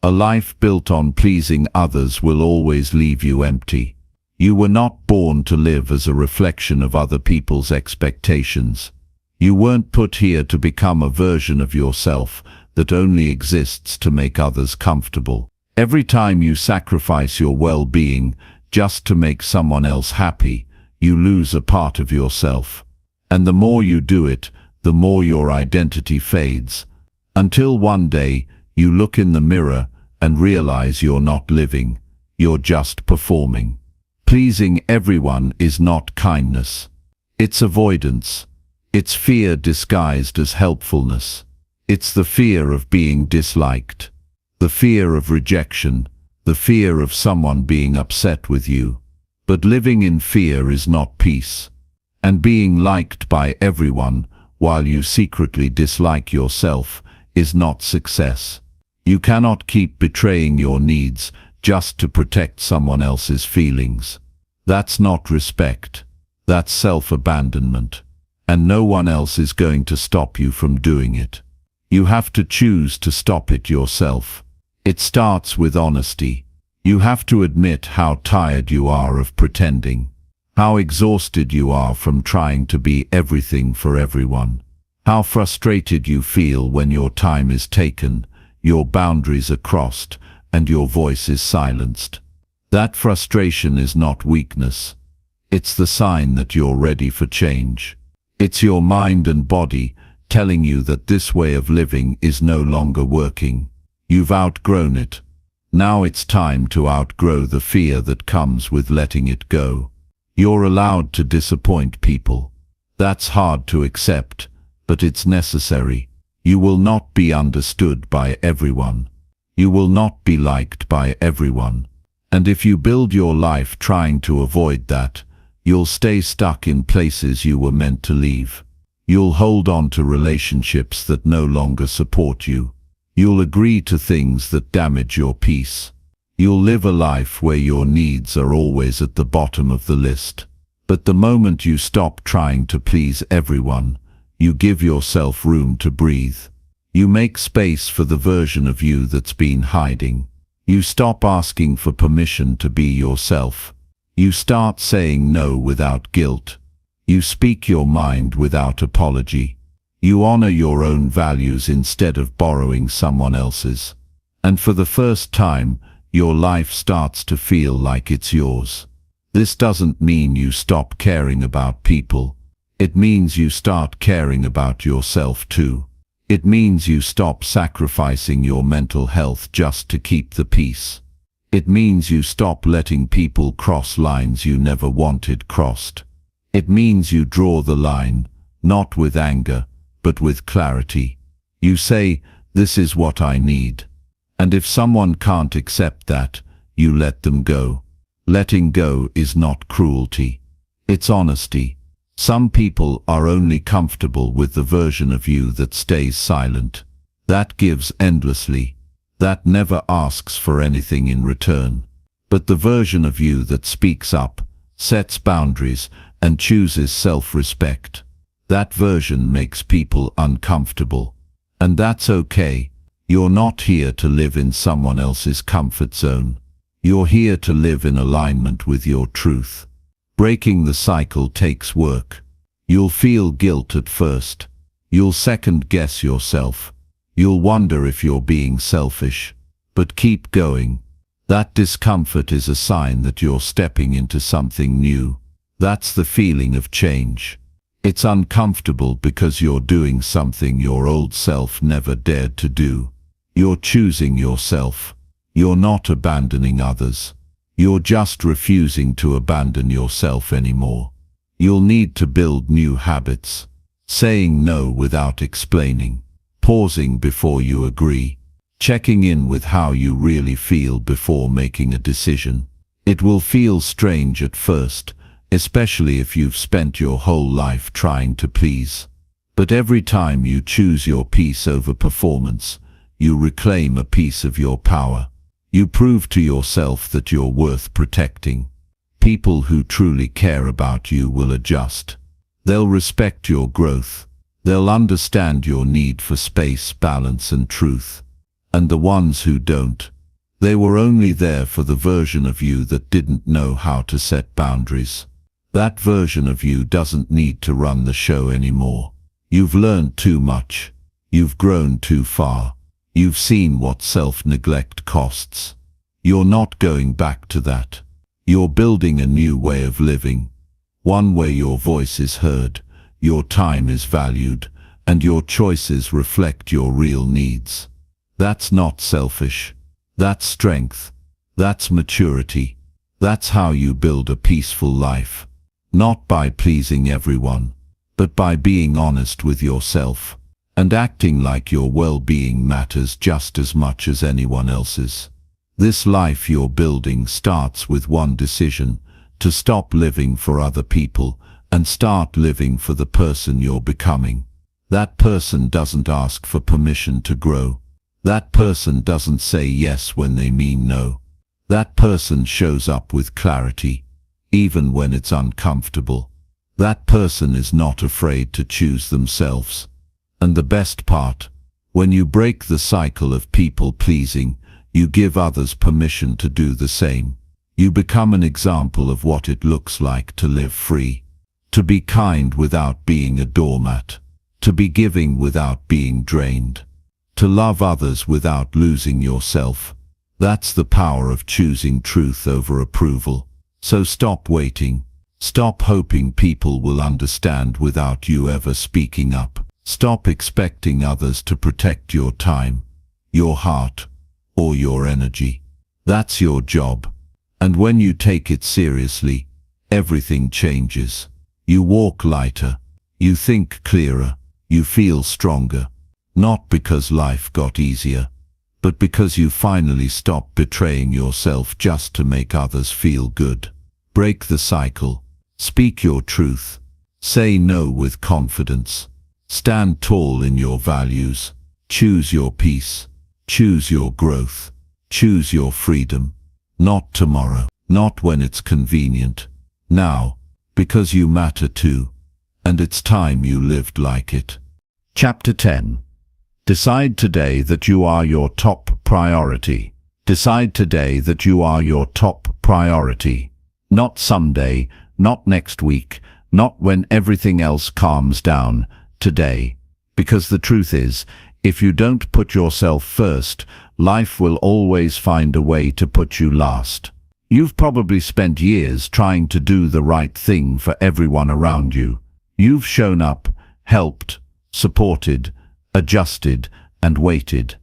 A life built on pleasing others will always leave you empty. You were not born to live as a reflection of other people's expectations. You weren't put here to become a version of yourself that only exists to make others comfortable. Every time you sacrifice your well-being just to make someone else happy, you lose a part of yourself. And the more you do it, the more your identity fades. Until one day, you look in the mirror and realize you're not living, you're just performing. Pleasing everyone is not kindness. It's avoidance. It's fear disguised as helpfulness. It's the fear of being disliked. The fear of rejection, the fear of someone being upset with you. But living in fear is not peace. And being liked by everyone, while you secretly dislike yourself, is not success. You cannot keep betraying your needs just to protect someone else's feelings. That's not respect. That's self-abandonment. And no one else is going to stop you from doing it. You have to choose to stop it yourself. It starts with honesty. You have to admit how tired you are of pretending, how exhausted you are from trying to be everything for everyone, how frustrated you feel when your time is taken, your boundaries are crossed, and your voice is silenced. That frustration is not weakness. It's the sign that you're ready for change. It's your mind and body telling you that this way of living is no longer working. You've outgrown it. Now it's time to outgrow the fear that comes with letting it go. You're allowed to disappoint people. That's hard to accept, but it's necessary. You will not be understood by everyone. You will not be liked by everyone. And if you build your life trying to avoid that, you'll stay stuck in places you were meant to leave. You'll hold on to relationships that no longer support you. You'll agree to things that damage your peace. You'll live a life where your needs are always at the bottom of the list. But the moment you stop trying to please everyone, you give yourself room to breathe. You make space for the version of you that's been hiding. You stop asking for permission to be yourself. You start saying no without guilt. You speak your mind without apology. You honor your own values instead of borrowing someone else's. And for the first time, your life starts to feel like it's yours. This doesn't mean you stop caring about people. It means you start caring about yourself too. It means you stop sacrificing your mental health just to keep the peace. It means you stop letting people cross lines you never wanted crossed. It means you draw the line, not with anger, but with clarity. You say, this is what I need. And if someone can't accept that, you let them go. Letting go is not cruelty. It's honesty. Some people are only comfortable with the version of you that stays silent. That gives endlessly. That never asks for anything in return. But the version of you that speaks up, sets boundaries, and chooses self-respect, that version makes people uncomfortable. And that's okay. You're not here to live in someone else's comfort zone. You're here to live in alignment with your truth. Breaking the cycle takes work. You'll feel guilt at first. You'll second-guess yourself. You'll wonder if you're being selfish. But keep going. That discomfort is a sign that you're stepping into something new. That's the feeling of change. It's uncomfortable because you're doing something your old self never dared to do. You're choosing yourself. You're not abandoning others. You're just refusing to abandon yourself anymore. You'll need to build new habits. saying no without explaining, pausing before you agree, checking in with how you really feel before making a decision. It will feel strange at first, especially if you've spent your whole life trying to please. But every time you choose your peace over performance, you reclaim a piece of your power. You prove to yourself that you're worth protecting. People who truly care about you will adjust. They'll respect your growth. They'll understand your need for space, balance, and truth. And the ones who don't, they were only there for the version of you that didn't know how to set boundaries. That version of you doesn't need to run the show anymore. You've learned too much. You've grown too far. You've seen what self-neglect costs. You're not going back to that. You're building a new way of living. One where your voice is heard, your time is valued, and your choices reflect your real needs. That's not selfish. That's strength. That's maturity. That's how you build a peaceful life. Not by pleasing everyone, but by being honest with yourself and acting like your well-being matters just as much as anyone else's. This life you're building starts with one decision: to stop living for other people and start living for the person you're becoming. That person doesn't ask for permission to grow. That person doesn't say yes when they mean no. That person shows up with clarity, even when it's uncomfortable. That person is not afraid to choose themselves. And the best part, when you break the cycle of people-pleasing, you give others permission to do the same. You become an example of what it looks like to live free, to be kind without being a doormat, to be giving without being drained, to love others without losing yourself. That's the power of choosing truth over approval. So stop waiting. Stop hoping people will understand without you ever speaking up. Stop expecting others to protect your time, your heart, or your energy. That's your job. And when you take it seriously, everything changes. You walk lighter. You think clearer. You feel stronger. Not because life got easier, but because you finally stopped betraying yourself just to make others feel good. Break the cycle. Speak your truth. Say no with confidence. Stand tall in your values. Choose your peace. Choose your growth. Choose your freedom. Not tomorrow. Not when it's convenient. Now, because you matter too. And it's time you lived like it. Chapter 10. Decide today that you are your top priority. Decide today that you are your top priority. Not someday, not next week, not when everything else calms down. Today. Because the truth is, if you don't put yourself first, life will always find a way to put you last. You've probably spent years trying to do the right thing for everyone around you. You've shown up, helped, supported, adjusted, and waited.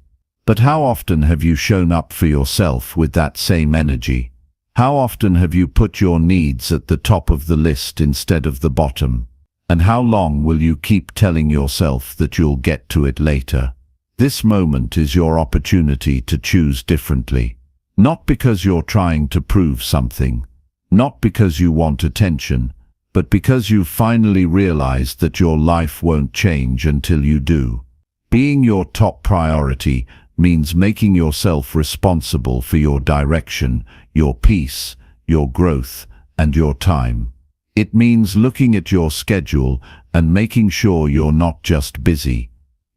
But how often have you shown up for yourself with that same energy? How often have you put your needs at the top of the list instead of the bottom? And how long will you keep telling yourself that you'll get to it later? This moment is your opportunity to choose differently. Not because you're trying to prove something, not because you want attention, but because you've finally realized that your life won't change until you do. Being your top priority means making yourself responsible for your direction, your peace, your growth, and your time. It means looking at your schedule and making sure you're not just busy,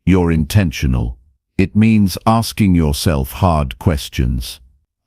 you're intentional. It means asking yourself hard questions.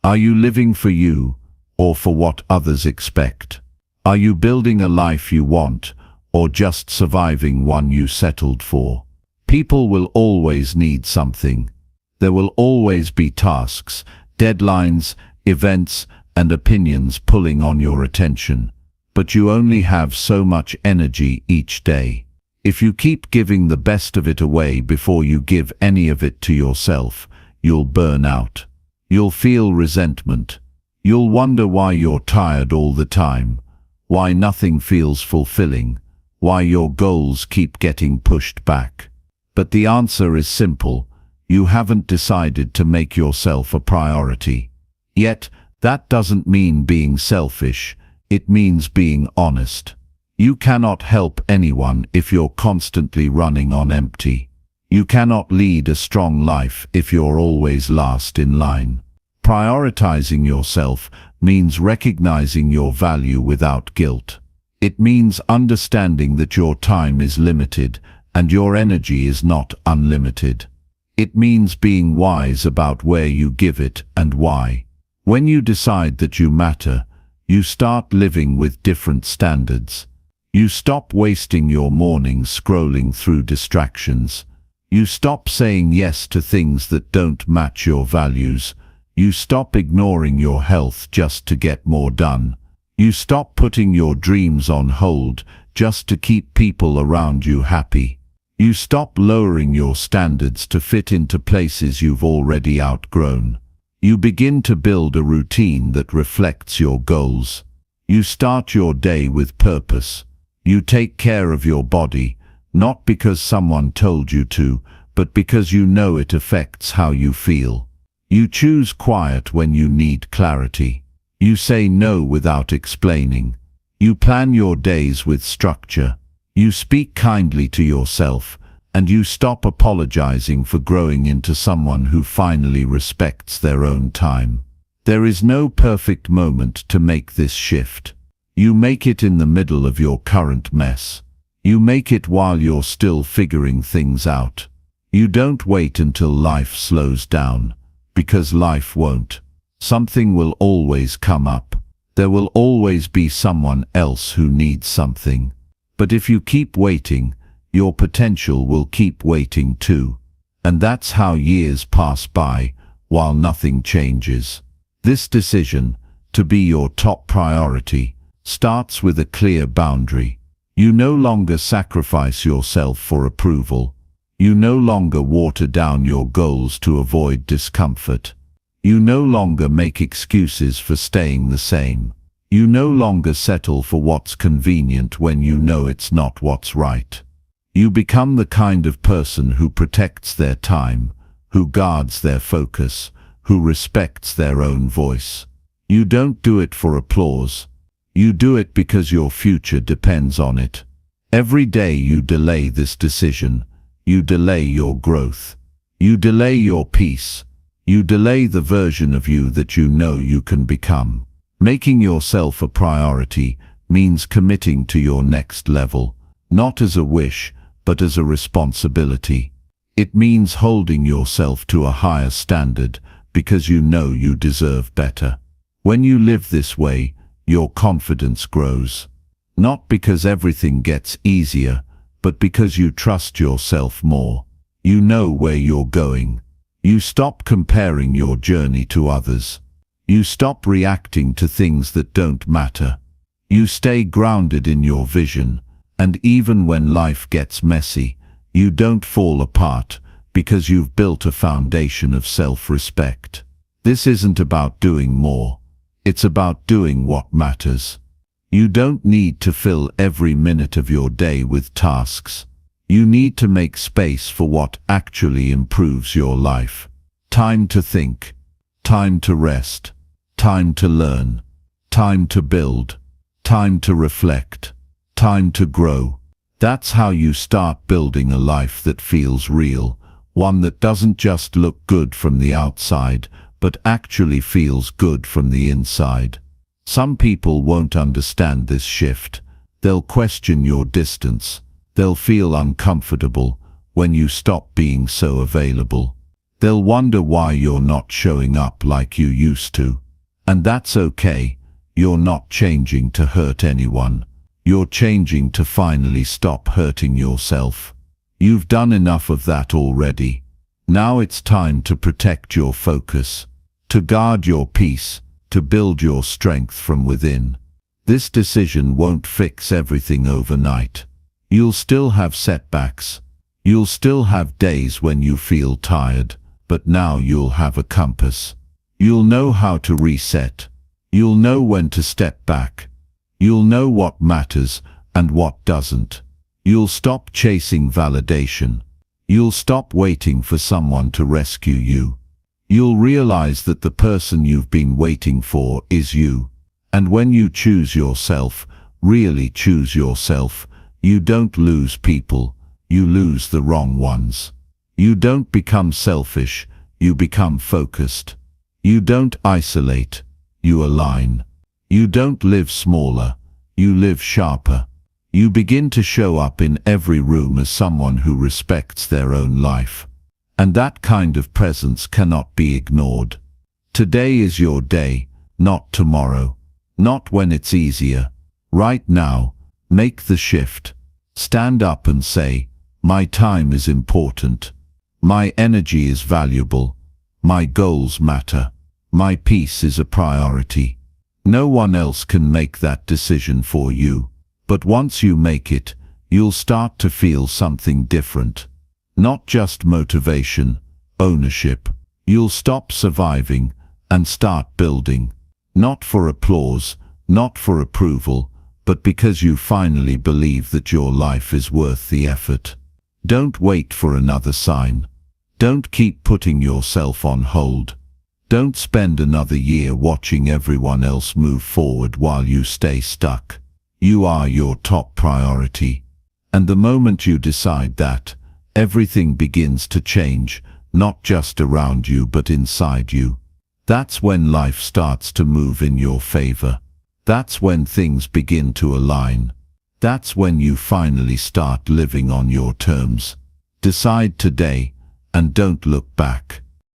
Are you living for you, or for what others expect? Are you building a life you want, or just surviving one you settled for? People will always need something. There will always be tasks, deadlines, events, and opinions pulling on your attention. But you only have so much energy each day. If you keep giving the best of it away before you give any of it to yourself, you'll burn out. You'll feel resentment. You'll wonder why you're tired all the time, why nothing feels fulfilling, why your goals keep getting pushed back. But the answer is simple. You haven't decided to make yourself a priority. Yet, that doesn't mean being selfish. It means being honest. You cannot help anyone if you're constantly running on empty. You cannot lead a strong life if you're always last in line. Prioritizing yourself means recognizing your value without guilt. It means understanding that your time is limited and your energy is not unlimited. It means being wise about where you give it and why. When you decide that you matter, you start living with different standards. You stop wasting your mornings scrolling through distractions. You stop saying yes to things that don't match your values. You stop ignoring your health just to get more done. You stop putting your dreams on hold just to keep people around you happy. You stop lowering your standards to fit into places you've already outgrown. You begin to build a routine that reflects your goals. You start your day with purpose. You take care of your body, not because someone told you to, but because you know it affects how you feel. You choose quiet when you need clarity. You say no without explaining. You plan your days with structure. You speak kindly to yourself, and you stop apologizing for growing into someone who finally respects their own time. There is no perfect moment to make this shift. You make it in the middle of your current mess. You make it while you're still figuring things out. You don't wait until life slows down, because life won't. Something will always come up. There will always be someone else who needs something. But if you keep waiting, your potential will keep waiting too. And that's how years pass by, while nothing changes. This decision, to be your top priority, starts with a clear boundary. You no longer sacrifice yourself for approval. You no longer water down your goals to avoid discomfort. You no longer make excuses for staying the same. You no longer settle for what's convenient when you know it's not what's right. You become the kind of person who protects their time, who guards their focus, who respects their own voice. You don't do it for applause. You do it because your future depends on it. Every day you delay this decision, you delay your growth. You delay your peace. You delay the version of you that you know you can become. Making yourself a priority means committing to your next level, not as a wish, but as a responsibility. It means holding yourself to a higher standard because you know you deserve better. When you live this way, your confidence grows. Not because everything gets easier, but because you trust yourself more. You know where you're going. You stop comparing your journey to others. You stop reacting to things that don't matter. You stay grounded in your vision, and even when life gets messy, you don't fall apart because you've built a foundation of self-respect. This isn't about doing more. It's about doing what matters. You don't need to fill every minute of your day with tasks. You need to make space for what actually improves your life. Time to think, time to rest, time to learn, time to build, time to reflect, time to grow. That's how you start building a life that feels real, one that doesn't just look good from the outside, but actually feels good from the inside. Some people won't understand this shift. They'll question your distance. They'll feel uncomfortable when you stop being so available. They'll wonder why you're not showing up like you used to. And that's okay. You're not changing to hurt anyone. You're changing to finally stop hurting yourself. You've done enough of that already. Now it's time to protect your focus, to guard your peace, to build your strength from within. This decision won't fix everything overnight. You'll still have setbacks. You'll still have days when you feel tired, but now you'll have a compass. You'll know how to reset. You'll know when to step back. You'll know what matters and what doesn't. You'll stop chasing validation. You'll stop waiting for someone to rescue you. You'll realize that the person you've been waiting for is you. And when you choose yourself, really choose yourself, you don't lose people, you lose the wrong ones. You don't become selfish, you become focused. You don't isolate, you align. You don't live smaller, you live sharper. You begin to show up in every room as someone who respects their own life. And that kind of presence cannot be ignored. Today is your day, not tomorrow. Not when it's easier. Right now, make the shift. Stand up and say, my time is important. My energy is valuable. My goals matter. My peace is a priority. No one else can make that decision for you. But once you make it, you'll start to feel something different. Not just motivation, ownership. You'll stop surviving and start building. Not for applause, not for approval, but because you finally believe that your life is worth the effort. Don't wait for another sign. Don't keep putting yourself on hold. Don't spend another year watching everyone else move forward while you stay stuck. You are your top priority. And the moment you decide that, everything begins to change, not just around you but inside you. That's when life starts to move in your favor. That's when things begin to align. That's when you finally start living on your terms. Decide today, and don't look back.